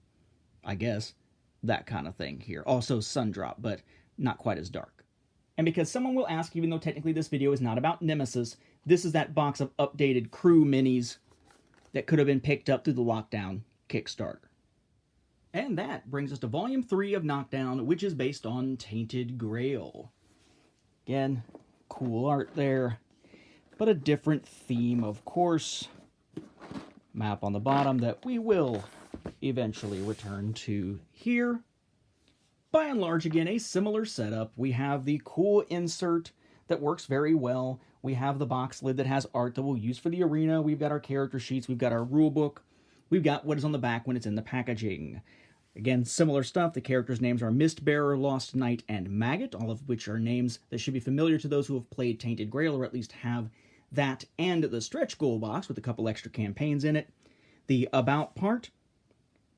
I guess, that kind of thing here. Also Sundrop, but not quite as dark. And because someone will ask, even though technically this video is not about Nemesis, this is that box of updated crew minis that could have been picked up through the Lockdown Kickstarter. And that brings us to Volume 3 of Knockdown, which is based on Tainted Grail. Again, cool art there, but a different theme, of course. Map on the bottom that we will eventually return to here. By and large, again, a similar setup. We have the cool insert that works very well. We have the box lid that has art that we'll use for the arena. We've got our character sheets. We've got our rule book. We've got what is on the back when it's in the packaging. Again, similar stuff. The characters' names are Mistbearer, Lost Knight, and Maggot, all of which are names that should be familiar to those who have played Tainted Grail, or at least have that and the stretch goal box with a couple extra campaigns in it. The About part: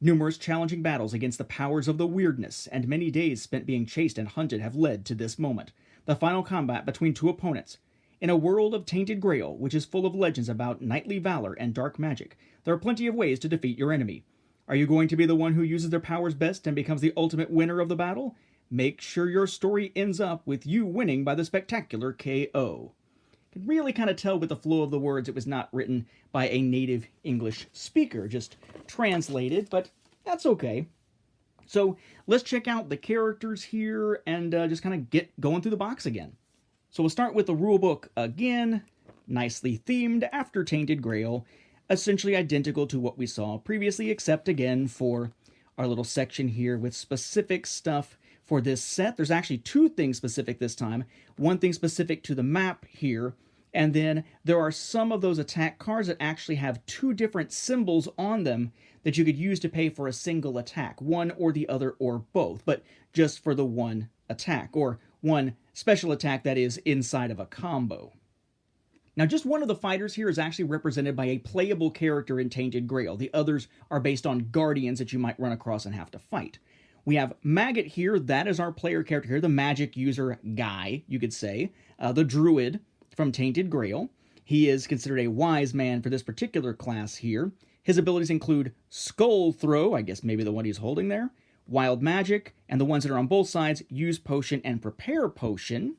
numerous challenging battles against the powers of the weirdness, and many days spent being chased and hunted have led to this moment. The final combat between 2 opponents. In a world of Tainted Grail, which is full of legends about knightly valor and dark magic, there are plenty of ways to defeat your enemy. Are you going to be the one who uses their powers best and becomes the ultimate winner of the battle? Make sure your story ends up with you winning by the spectacular KO. You can really kind of tell with the flow of the words it was not written by a native English speaker, just translated, but that's okay. So let's check out the characters here and just kind of get going through the box again. So we'll start with the rulebook again, nicely themed after Tainted Grail, essentially identical to what we saw previously, except again for our little section here with specific stuff for this set. There's actually 2 things specific this time. One thing specific to the map here, and then there are some of those attack cards that actually have 2 different symbols on them that you could use to pay for a single attack, one or the other or both, but just for the one attack, or one special attack that is inside of a combo. Now, just one of the fighters here is actually represented by a playable character in Tainted Grail. The others are based on guardians that you might run across and have to fight. We have Maggot here. That is our player character here, the magic user guy, you could say. The druid from Tainted Grail. He is considered a wise man for this particular class here. His abilities include Skull Throw, I guess maybe the one he's holding there, Wild Magic, and the ones that are on both sides, Use Potion and Prepare Potion.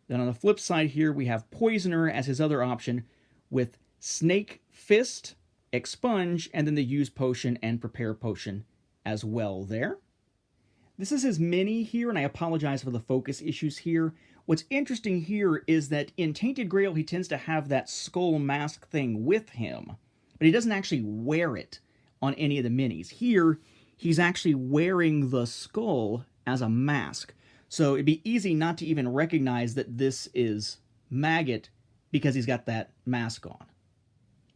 Then on the flip side here, we have Poisoner as his other option with Snake Fist, Expunge, and then the Use Potion and Prepare Potion as well there. This is his mini here, and I apologize for the focus issues here. What's interesting here is that in Tainted Grail, he tends to have that skull mask thing with him, but he doesn't actually wear it on any of the minis. Here, he's actually wearing the skull as a mask. So it'd be easy not to even recognize that this is Maggot because he's got that mask on.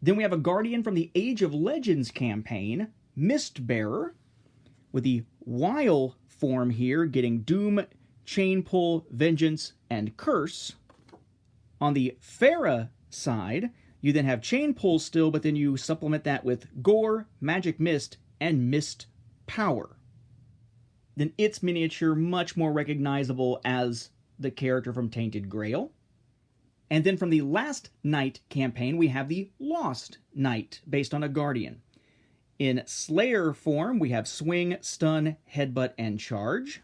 Then we have a Guardian from the Age of Legends campaign, Mistbearer, with the Wile form here, getting Doom, Chain Pull, Vengeance, and Curse. On the Farah side, you then have Chain Pull still, but then you supplement that with Gore, Magic Mist, and Mist Power. Then its miniature, much more recognizable as the character from Tainted Grail. And then from the Last Knight campaign, we have the Lost Knight, based on a Guardian. In Slayer form, we have Swing, Stun, Headbutt, and Charge.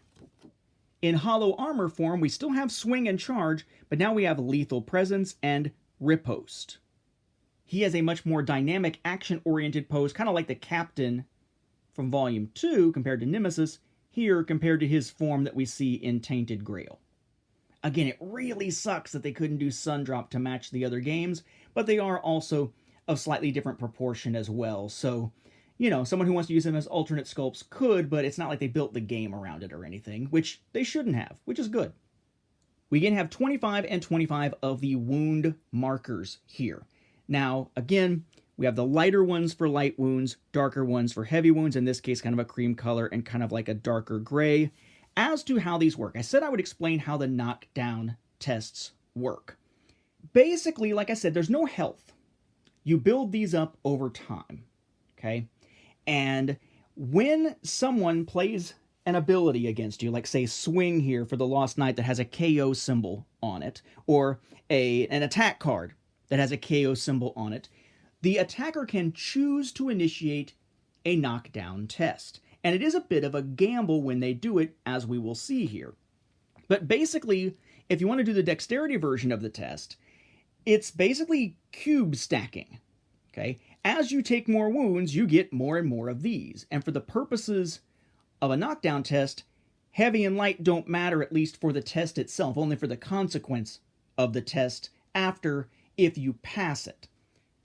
In Hollow Armor form, we still have Swing and Charge, but now we have Lethal Presence and Riposte. He has a much more dynamic, action-oriented pose, kind of like the Captain from Volume 2 compared to Nemesis, here compared to his form that we see in Tainted Grail. Again, it really sucks that they couldn't do Sundrop to match the other games, but they are also of slightly different proportion as well, so you know, someone who wants to use them as alternate sculpts could, but it's not like they built the game around it or anything, which they shouldn't have, which is good. We again have 25 and 25 of the wound markers here. Now, again, we have the lighter ones for light wounds, darker ones for heavy wounds, in this case kind of a cream color and kind of like a darker gray. As to how these work, I said I would explain how the knockdown tests work. Basically, like I said, there's no health. You build these up over time, okay? And when someone plays an ability against you, like say Swing here for the Lost Knight that has a KO symbol on it, or an attack card that has a KO symbol on it, the attacker can choose to initiate a knockdown test. And it is a bit of a gamble when they do it, as we will see here. But basically, if you want to do the dexterity version of the test, it's basically cube stacking, okay? As you take more wounds, you get more and more of these. And for the purposes of a knockdown test, heavy and light don't matter, at least for the test itself, only for the consequence of the test after, if you pass it.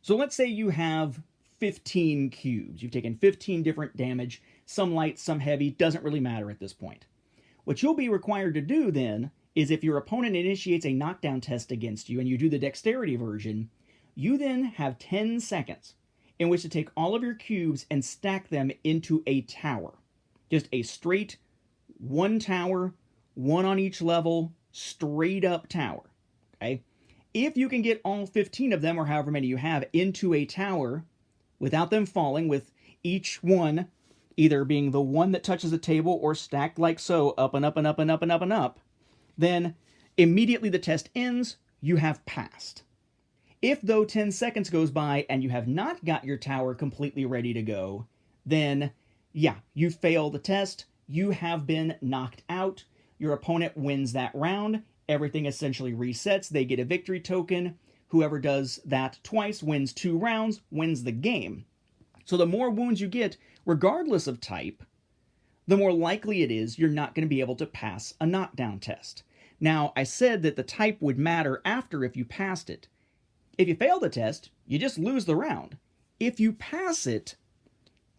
So let's say you have 15 cubes. You've taken 15 different damage, some light, some heavy, doesn't really matter at this point. What you'll be required to do then is if your opponent initiates a knockdown test against you and you do the dexterity version, you then have 10 seconds in which to take all of your cubes and stack them into a tower. Just a straight one tower, one on each level, straight up tower, okay? If you can get all 15 of them, or however many you have, into a tower without them falling, with each one either being the one that touches the table or stacked like so, up and up and up and up and up and up, then immediately the test ends, you have passed. If, though, 10 seconds goes by and you have not got your tower completely ready to go, then, yeah, you fail the test, you have been knocked out, your opponent wins that round, everything essentially resets, they get a victory token, whoever does that twice wins 2 rounds, wins the game. So the more wounds you get, regardless of type, the more likely it is you're not going to be able to pass a knockdown test. Now, I said that the type would matter after if you passed it. If you fail the test, you just lose the round. If you pass it,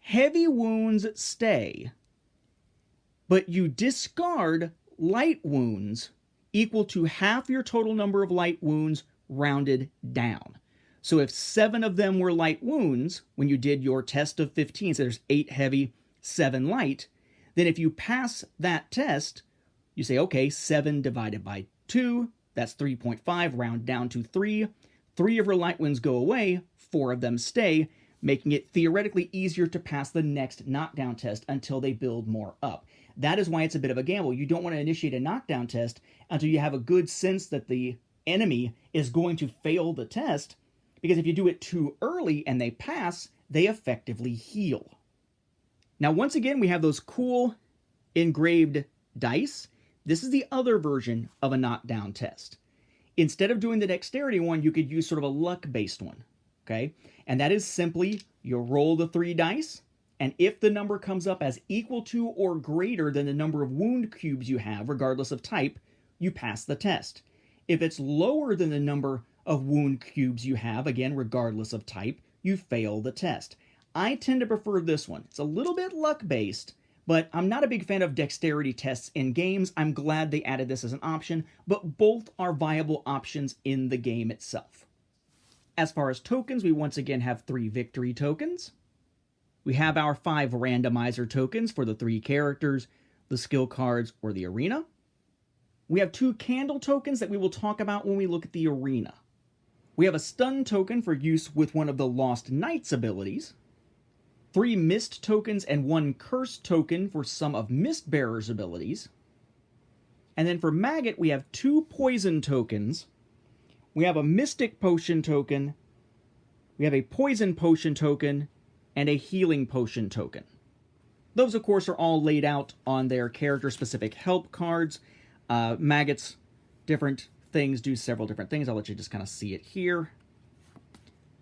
heavy wounds stay, but you discard light wounds equal to half your total number of light wounds rounded down. So if 7 of them were light wounds, when you did your test of 15, so there's 8 heavy, 7 light, then if you pass that test, you say, okay, 7 divided by 2, that's 3.5, round down to 3. 3 of your light wounds go away, 4 of them stay, making it theoretically easier to pass the next knockdown test until they build more up. That is why it's a bit of a gamble. You don't want to initiate a knockdown test until you have a good sense that the enemy is going to fail the test, because if you do it too early and they pass, they effectively heal. Now, once again, we have those cool engraved dice. This is the other version of a knockdown test. Instead of doing the dexterity one, you could use sort of a luck-based one, okay? And that is simply you roll the 3 dice, And if the number comes up as equal to or greater than the number of wound cubes you have, regardless of type, you pass the test. If it's lower than the number of wound cubes you have, again, regardless of type, you fail the test. I tend to prefer this one. It's a little bit luck-based, but I'm not a big fan of dexterity tests in games. I'm glad they added this as an option, but both are viable options in the game itself. As far as tokens, we once again have 3 victory tokens. We have our 5 randomizer tokens for the 3 characters, the skill cards, or the arena. We have 2 candle tokens that we will talk about when we look at the arena. We have a stun token for use with one of the Lost Knights abilities, 3 mist tokens and 1 curse token for some of Mistbearer's abilities. And then for Maggot, we have 2 poison tokens. We have a mystic potion token, we have a poison potion token, and a healing potion token. Those, of course, are all laid out on their character-specific help cards. Maggot's different things do several different things. I'll let you just kind of see it here.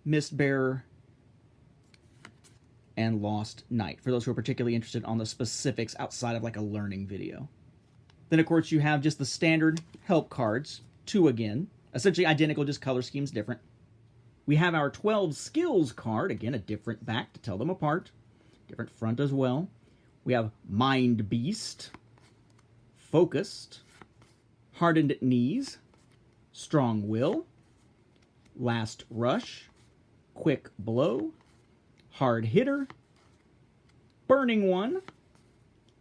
Mistbearer and Lost Knight, for those who are particularly interested on the specifics outside of like a learning video. Then, of course, you have just the standard help cards, 2 again, essentially identical, just color schemes different. We have our 12 skills card, again, a different back to tell them apart, different front as well. We have Mind Beast, Focused, Hardened Knees, Strong Will, Last Rush, Quick Blow, Hard Hitter, Burning One,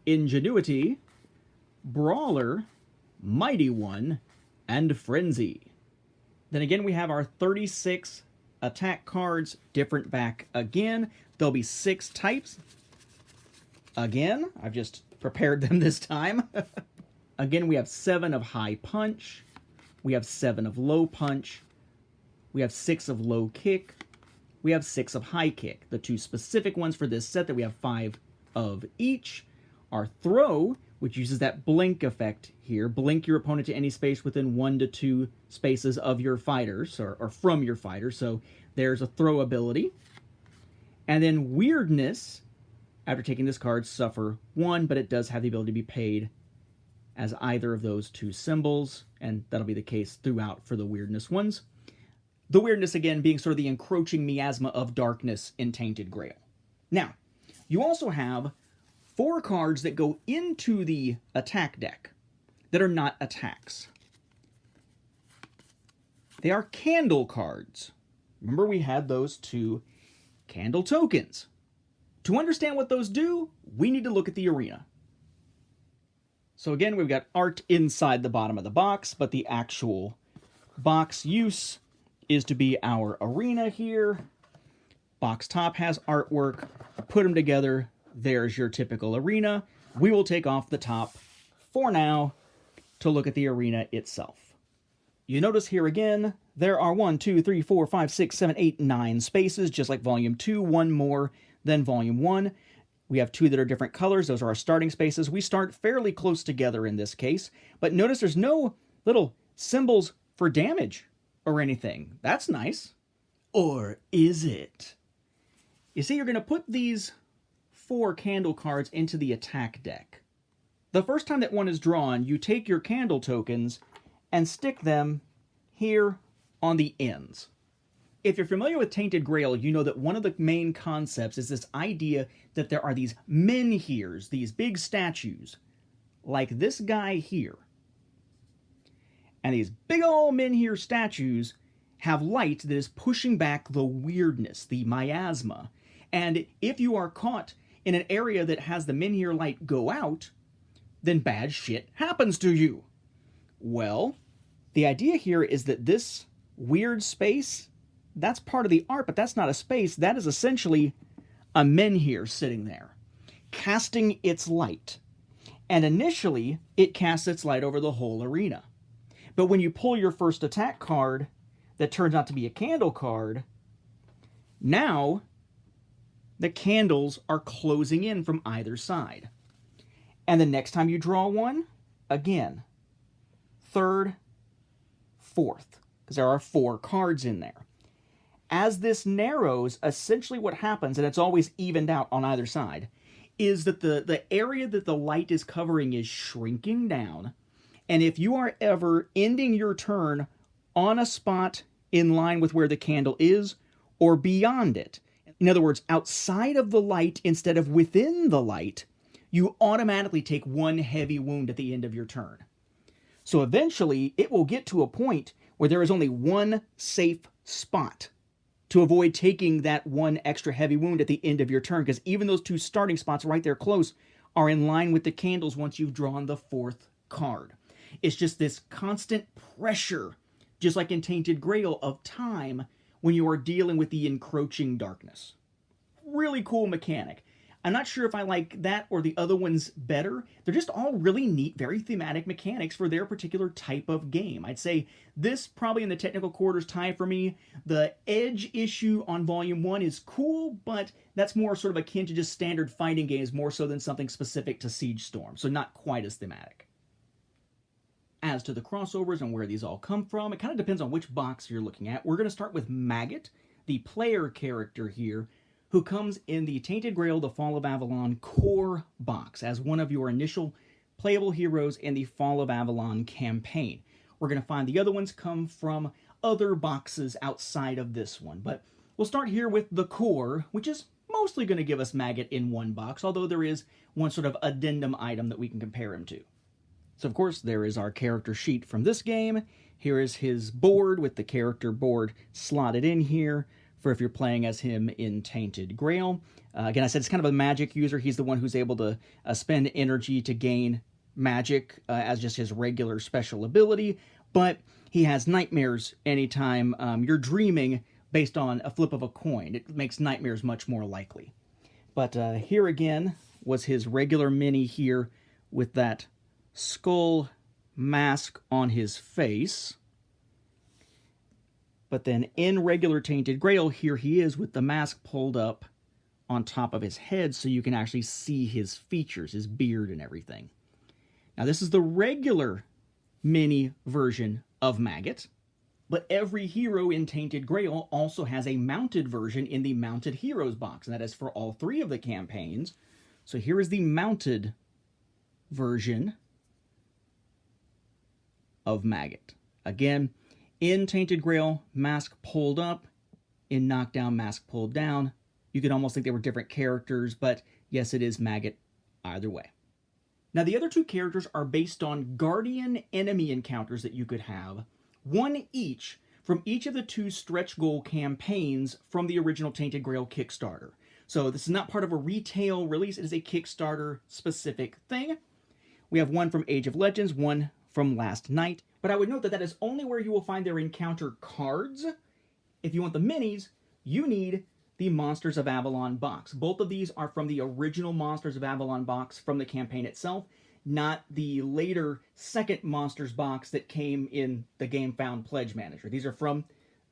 Ingenuity, Brawler, Mighty One, and Frenzy. Then again, we have our 36 attack cards, different back again. There'll be 6 types. Again, I've just prepared them this time. Again, we have 7 of high punch. We have 7 of low punch. We have 6 of low kick. We have 6 of high kick. The 2 specific ones for this set that we have 5 of each are throw, which uses that blink effect here. Blink your opponent to any space within 1 to 2 spaces of your fighters, or from your fighters. So there's a throw ability. And then weirdness, after taking this card, suffer 1, but it does have the ability to be paid as either of those 2 symbols, and that'll be the case throughout for the weirdness ones. The weirdness, again, being sort of the encroaching miasma of darkness in Tainted Grail. Now, you also have 4 cards that go into the attack deck that are not attacks. They are candle cards. Remember, we had those 2 candle tokens. To understand what those do, we need to look at the arena. So again, we've got art inside the bottom of the box, but the actual box use is to be our arena here. Box top has artwork. Put them together. There's your typical arena. We will take off the top for now to look at the arena itself. You notice here again, there are 1, 2, 3, 4, 5, 6, 7, 8, 9 spaces, just like Volume 2, 1 more than Volume 1. We have 2 that are different colors. Those are our starting spaces. We start fairly close together in this case, but notice there's no little symbols for damage or anything. That's nice. Or is it? You see, you're going to put these 4 candle cards into the attack deck. The first time that one is drawn, you take your candle tokens and stick them here on the ends. If you're familiar with Tainted Grail, you know that one of the main concepts is this idea that there are these menhirs, these big statues, like this guy here. And these big old menhir statues have light that is pushing back the weirdness, the miasma. And if you are caught in an area that has the menhir light go out, then bad shit happens to you. Well, the idea here is that this weird space, that's part of the art, but that's not a space. That is essentially a menhir sitting there, casting its light. And initially, it casts its light over the whole arena. But when you pull your first attack card that turns out to be a candle card, now the candles are closing in from either side. And the next time you draw one, again, third, fourth, because there are 4 cards in there. As this narrows, essentially what happens, and it's always evened out on either side, is that the area that the light is covering is shrinking down. And if you are ever ending your turn on a spot in line with where the candle is, or beyond it, in other words, outside of the light instead of within the light, you automatically take one heavy wound at the end of your turn. So eventually, it will get to a point where there is only one safe spot to avoid taking that one extra heavy wound at the end of your turn, because even those two starting spots right there close are in line with the candles once you've drawn the fourth card. It's just this constant pressure, just like in Tainted Grail, of time when you are dealing with the encroaching darkness. Really cool mechanic. I'm not sure if I like that or the other ones better. They're just all really neat, very thematic mechanics for their particular type of game. I'd say this probably in the technical quarters tie for me. The edge issue on Volume 1 is cool, but that's more sort of akin to just standard fighting games, more so than something specific to Siege Storm, so not quite as thematic. As to the crossovers and where these all come from, it kind of depends on which box you're looking at. We're going to start with Maggot, the player character here, who comes in the Tainted Grail, The Fall of Avalon core box as one of your initial playable heroes in the Fall of Avalon campaign. We're going to find the other ones come from other boxes outside of this one, but we'll start here with the core, which is mostly going to give us Maggot in one box, although there is one sort of addendum item that we can compare him to. So of course there is our character sheet from this game. Here is his board with the character board slotted in here for if you're playing as him in Tainted Grail. Again, I said it's kind of a magic user. He's the one who's able to spend energy to gain magic as just his regular special ability, but he has nightmares anytime you're dreaming based on a flip of a coin. It makes nightmares much more likely. But here again was his regular mini here with that skull mask on his face. But then in regular Tainted Grail, here he is with the mask pulled up on top of his head so you can actually see his features, his beard and everything. Now this is the regular mini version of Maggot, but every hero in Tainted Grail also has a mounted version in the Mounted Heroes box, and that is for all three of the campaigns. So here is the mounted version of Maggot. Again, in Tainted Grail, mask pulled up. In Knockdown, mask pulled down. You could almost think they were different characters, but yes, it is Maggot either way. Now, the other two characters are based on Guardian enemy encounters that you could have, one each from each of the two stretch goal campaigns from the original Tainted Grail Kickstarter. So this is not part of a retail release, it is a Kickstarter-specific thing. We have one from Age of Legends, one from Last Night, but I would note that that is only where you will find their encounter cards. If you want the minis, you need the Monsters of Avalon box. Both of these are from the original Monsters of Avalon box from the campaign itself, not the later second Monsters box that came in the Game Found Pledge Manager. These are from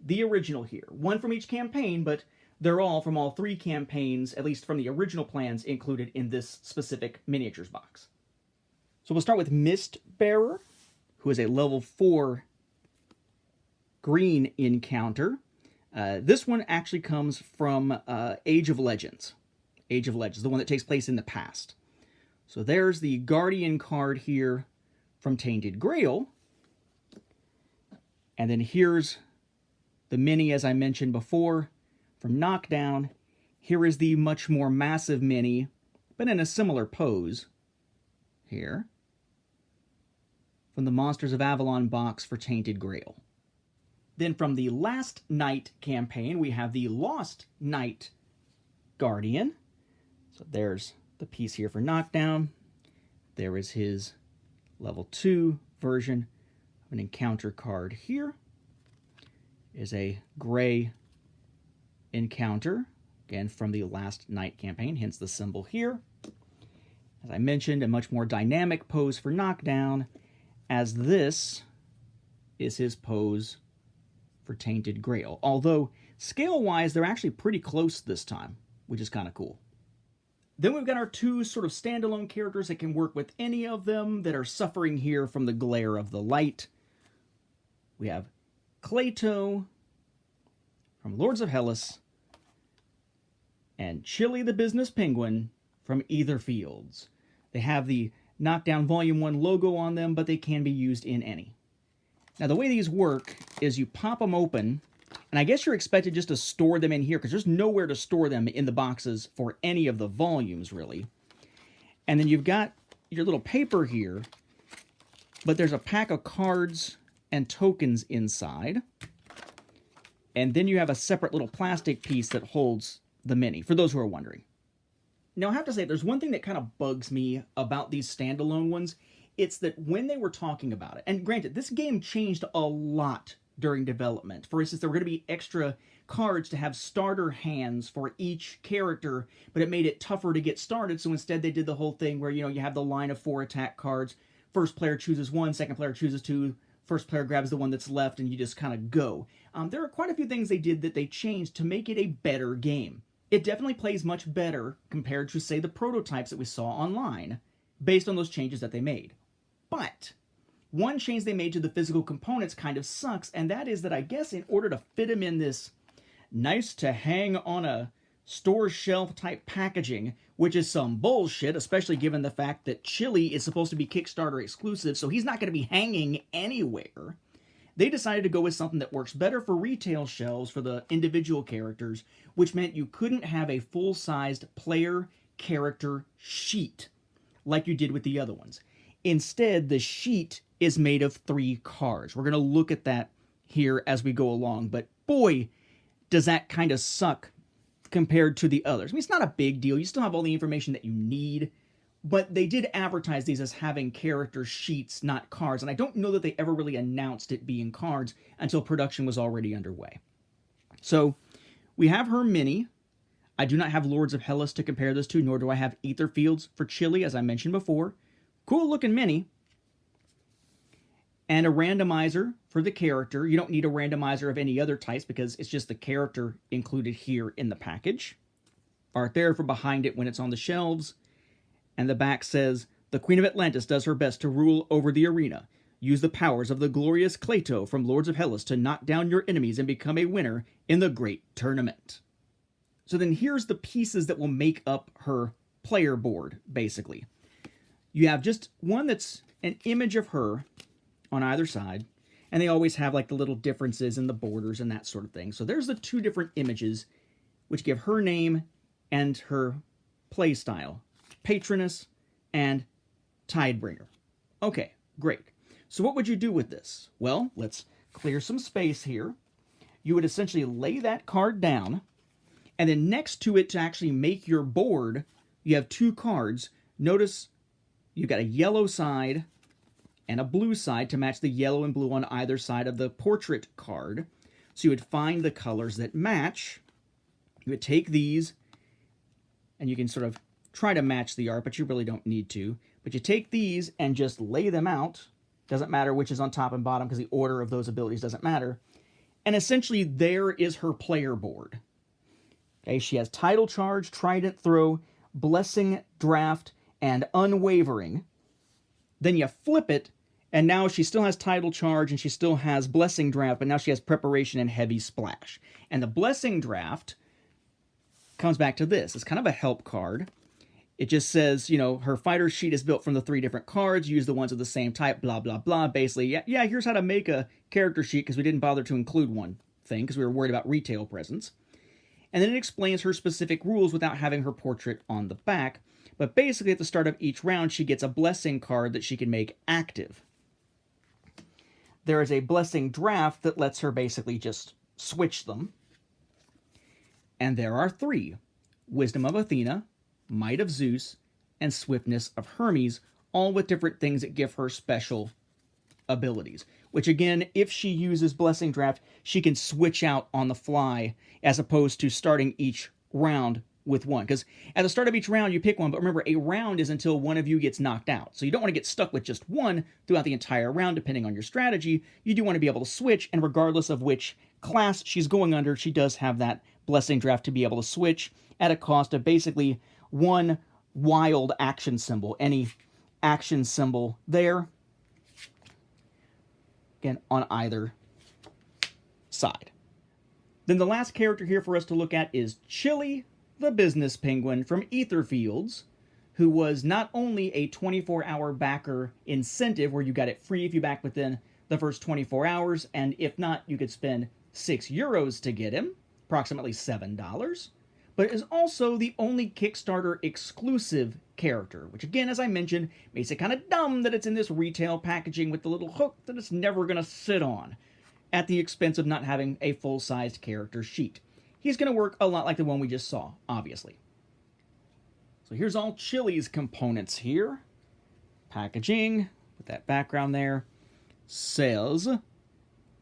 the original here. One from each campaign, but they're all from all three campaigns, at least from the original plans, included in this specific miniatures box. So we'll start with Mistbearer, who is a level 4 green encounter. This one actually comes from Age of Legends. Age of Legends, the one that takes place in the past. So there's the Guardian card here from Tainted Grail. And then here's the mini, as I mentioned before, from Knockdown. Here is the much more massive mini, but in a similar pose here, from the Monsters of Avalon box for Tainted Grail. Then from the Last Night campaign, we have the Lost Night Guardian. So there's the piece here for Knockdown. There is his level 2 version of an encounter card here. Is a gray encounter, again from the Last Night campaign, hence the symbol here. As I mentioned, a much more dynamic pose for Knockdown, as this is his pose for Tainted Grail. Although, scale-wise, they're actually pretty close this time, which is kind of cool. Then we've got our two sort of standalone characters that can work with any of them that are suffering here from the glare of the light. We have Cleito from Lords of Hellas, and Chile the Business Penguin from Ether Fields. They have the Knockdown Volume 1 logo on them, but they can be used in any. Now, the way these work is you pop them open, and I guess you're expected just to store them in here, because there's nowhere to store them in the boxes for any of the volumes, really. And then you've got your little paper here, but there's a pack of cards and tokens inside. And then you have a separate little plastic piece that holds the mini, for those who are wondering. Now, I have to say, there's one thing that kind of bugs me about these standalone ones. It's that when they were talking about it, and granted, this game changed a lot during development. For instance, there were going to be extra cards to have starter hands for each character, but it made it tougher to get started, so instead they did the whole thing where, you have the line of 4 attack cards. First player chooses 1, second player chooses 2, first player grabs the one that's left, and you just kind of go. There are quite a few things they did that they changed to make it a better game. It definitely plays much better compared to, say, the prototypes that we saw online, based on those changes that they made. But one change they made to the physical components kind of sucks, and that is that I guess in order to fit them in this nice to hang on a store shelf type packaging, which is some bullshit, especially given the fact that Chile is supposed to be Kickstarter exclusive, so he's not going to be hanging anywhere. They decided to go with something that works better for retail shelves for the individual characters, which meant you couldn't have a full-sized player character sheet like you did with the other ones. Instead, the sheet is made of 3 cards. We're going to look at that here as we go along, but boy, does that kind of suck compared to the others. I mean, it's not a big deal. You still have all the information that you need, but they did advertise these as having character sheets, not cards, and I don't know that they ever really announced it being cards until production was already underway. So, we have her mini. I do not have Lords of Hellas to compare this to, nor do I have Ether Fields for Chile, as I mentioned before. Cool looking mini. And a randomizer for the character. You don't need a randomizer of any other types because it's just the character included here in the package. Art there for behind it when it's on the shelves. And the back says, the Queen of Atlantis does her best to rule over the arena. Use the powers of the glorious Cleito from Lords of Hellas to knock down your enemies and become a winner in the great tournament. So then here's the pieces that will make up her player board, basically. You have just one that's an image of her on either side, and they always have like the little differences in the borders and that sort of thing. So there's the 2 different images which give her name and her play style. Patroness and Tidebringer. Okay, great. So what would you do with this? Well, let's clear some space here. You would essentially lay that card down, and then next to it to actually make your board, you have 2 cards. Notice you've got a yellow side and a blue side to match the yellow and blue on either side of the portrait card. So you would find the colors that match. You would take these, and you can sort of try to match the art, but you really don't need to. But you take these and just lay them out. Doesn't matter which is on top and bottom because the order of those abilities doesn't matter. And essentially there is her player board. Okay, she has Tidal Charge, Trident Throw, Blessing Draft, and Unwavering. Then you flip it, and now she still has Tidal Charge, and she still has Blessing Draft, but now she has Preparation and Heavy Splash. And the Blessing Draft comes back to this. It's kind of a help card. It just says, her fighter sheet is built from the 3 different cards. Use the ones of the same type, blah, blah, blah. Basically, yeah, here's how to make a character sheet, because we didn't bother to include one thing, because we were worried about retail presence. And then it explains her specific rules without having her portrait on the back. But basically, at the start of each round, she gets a Blessing card that she can make active. There is a Blessing Draft that lets her basically just switch them. And there are 3. Wisdom of Athena, Might of Zeus, and Swiftness of Hermes, all with different things that give her special abilities. Which again, if she uses Blessing Draft, she can switch out on the fly, as opposed to starting each round with one. Because at the start of each round, you pick one, but remember, a round is until one of you gets knocked out. So you don't want to get stuck with just one throughout the entire round, depending on your strategy. You do want to be able to switch, and regardless of which class she's going under, she does have that Blessing Draft to be able to switch at a cost of basically 1 wild action symbol. Any action symbol there. Again, on either side. Then the last character here for us to look at is Chile, the business penguin from Etherfields, who was not only a 24-hour backer incentive where you got it free if you back within the first 24 hours, and if not, you could spend €6 to get him, approximately $7, but is also the only Kickstarter exclusive character, which again, as I mentioned, makes it kind of dumb that it's in this retail packaging with the little hook that it's never going to sit on, at the expense of not having a full-sized character sheet. He's going to work a lot like the one we just saw, obviously. So here's all Chile's components here. Packaging, with that background there, says,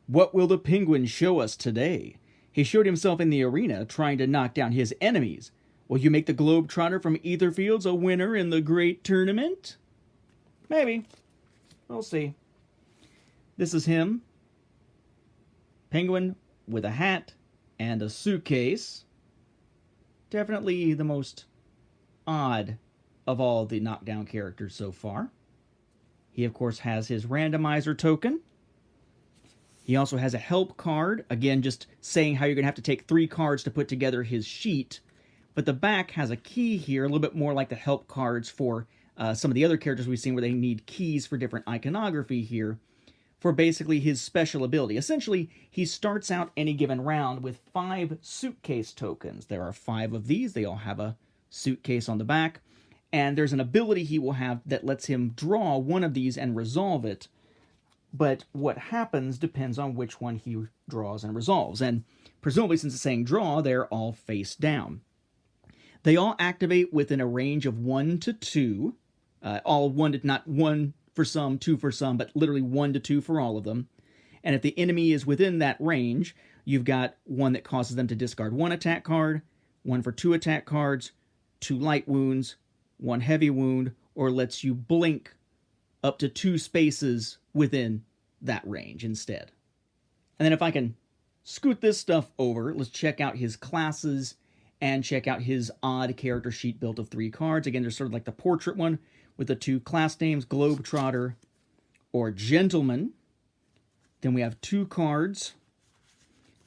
"What will the penguin show us today? He showed himself in the arena trying to knock down his enemies. Will you make the Globetrotter from Etherfields a winner in the great tournament?" Maybe. We'll see. This is him. Penguin with a hat and a suitcase. Definitely the most odd of all the Knockdown characters so far. He, of course, has his randomizer token. He also has a help card, again, just saying how you're going to have to take 3 cards to put together his sheet. But the back has a key here, a little bit more like the help cards for some of the other characters we've seen where they need keys for different iconography here, for basically his special ability. Essentially, he starts out any given round with 5 suitcase tokens. There are 5 of these. They all have a suitcase on the back. And there's an ability he will have that lets him draw one of these and resolve it. But what happens depends on which one he draws and resolves. And presumably, since it's saying draw, they're all face down. They all activate within a range of 1 to 2. All 1 to, not 1 for some, 2 for some, but literally 1 to 2 for all of them. And if the enemy is within that range, you've got one that causes them to discard 1 attack card, 1 for 2 attack cards, 2 light wounds, 1 heavy wound, or lets you blink up to 2 spaces within that range instead. And then if I can scoot this stuff over, let's check out his classes and check out his odd character sheet built of 3 cards. Again, there's sort of like the portrait one with the 2 class names, Globetrotter or Gentleman. Then we have 2 cards.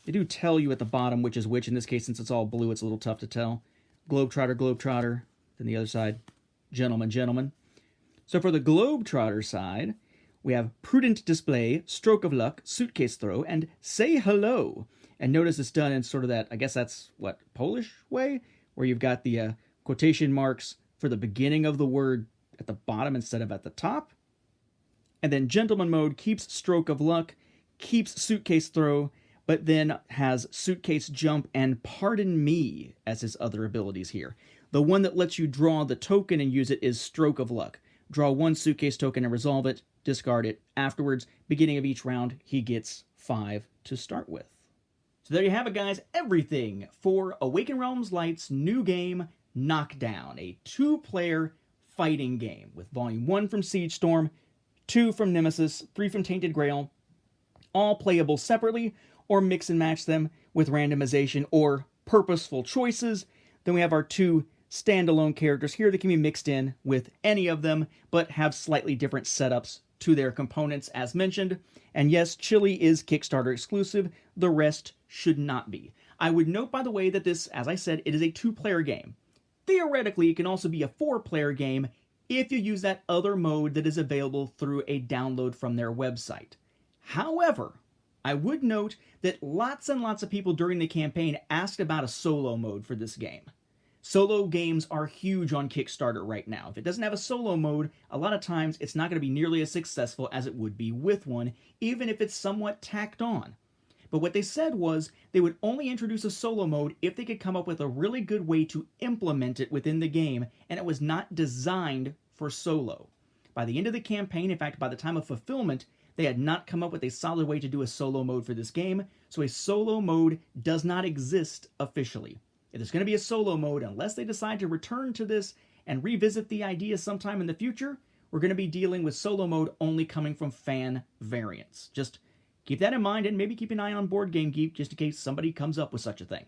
They do tell you at the bottom which is which. In this case, since it's all blue, it's a little tough to tell. Globetrotter, Globetrotter. Then the other side, Gentleman, Gentleman. So for the Globetrotter side, we have Prudent Display, Stroke of Luck, Suitcase Throw, and Say Hello. And notice it's done in sort of that, I guess that's, what, Polish way? Where you've got the quotation marks for the beginning of the word at the bottom instead of at the top. And then Gentleman Mode keeps Stroke of Luck, keeps Suitcase Throw, but then has Suitcase Jump and Pardon Me as his other abilities here. The one that lets you draw the token and use it is Stroke of Luck. Draw 1 suitcase token and resolve it, discard it. Afterwards, beginning of each round, he gets 5 to start with. So there you have it, guys. Everything for Awaken Realms Lite's new game, Knockdown, a 2-player fighting game with Volume 1 from Siege Storm, 2 from Nemesis, 3 from Tainted Grail, all playable separately, or mix and match them with randomization or purposeful choices. Then we have our 2 standalone characters here that can be mixed in with any of them, but have slightly different setups to their components as mentioned. And yes, Chile is Kickstarter exclusive. The rest should not be. I would note, by the way, that this, as I said, it is a 2-player game. Theoretically, it can also be a 4-player game if you use that other mode that is available through a download from their website. However, I would note that lots and lots of people during the campaign asked about a solo mode for this game. Solo games are huge on Kickstarter right now. If it doesn't have a solo mode, a lot of times it's not going to be nearly as successful as it would be with one, even if it's somewhat tacked on. But what they said was they would only introduce a solo mode if they could come up with a really good way to implement it within the game, and it was not designed for solo. By the end of the campaign, in fact, by the time of fulfillment, they had not come up with a solid way to do a solo mode for this game, so a solo mode does not exist officially. If there's going to be a solo mode, unless they decide to return to this and revisit the idea sometime in the future, we're going to be dealing with solo mode only coming from fan variants. Just keep that in mind and maybe keep an eye on Board Game Geek just in case somebody comes up with such a thing.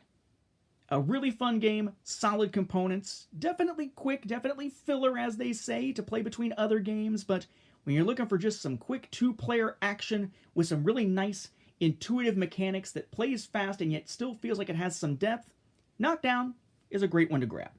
A really fun game, solid components, definitely quick, definitely filler as they say to play between other games, but when you're looking for just some quick 2-player action with some really nice intuitive mechanics that plays fast and yet still feels like it has some depth, Knockdown is a great one to grab.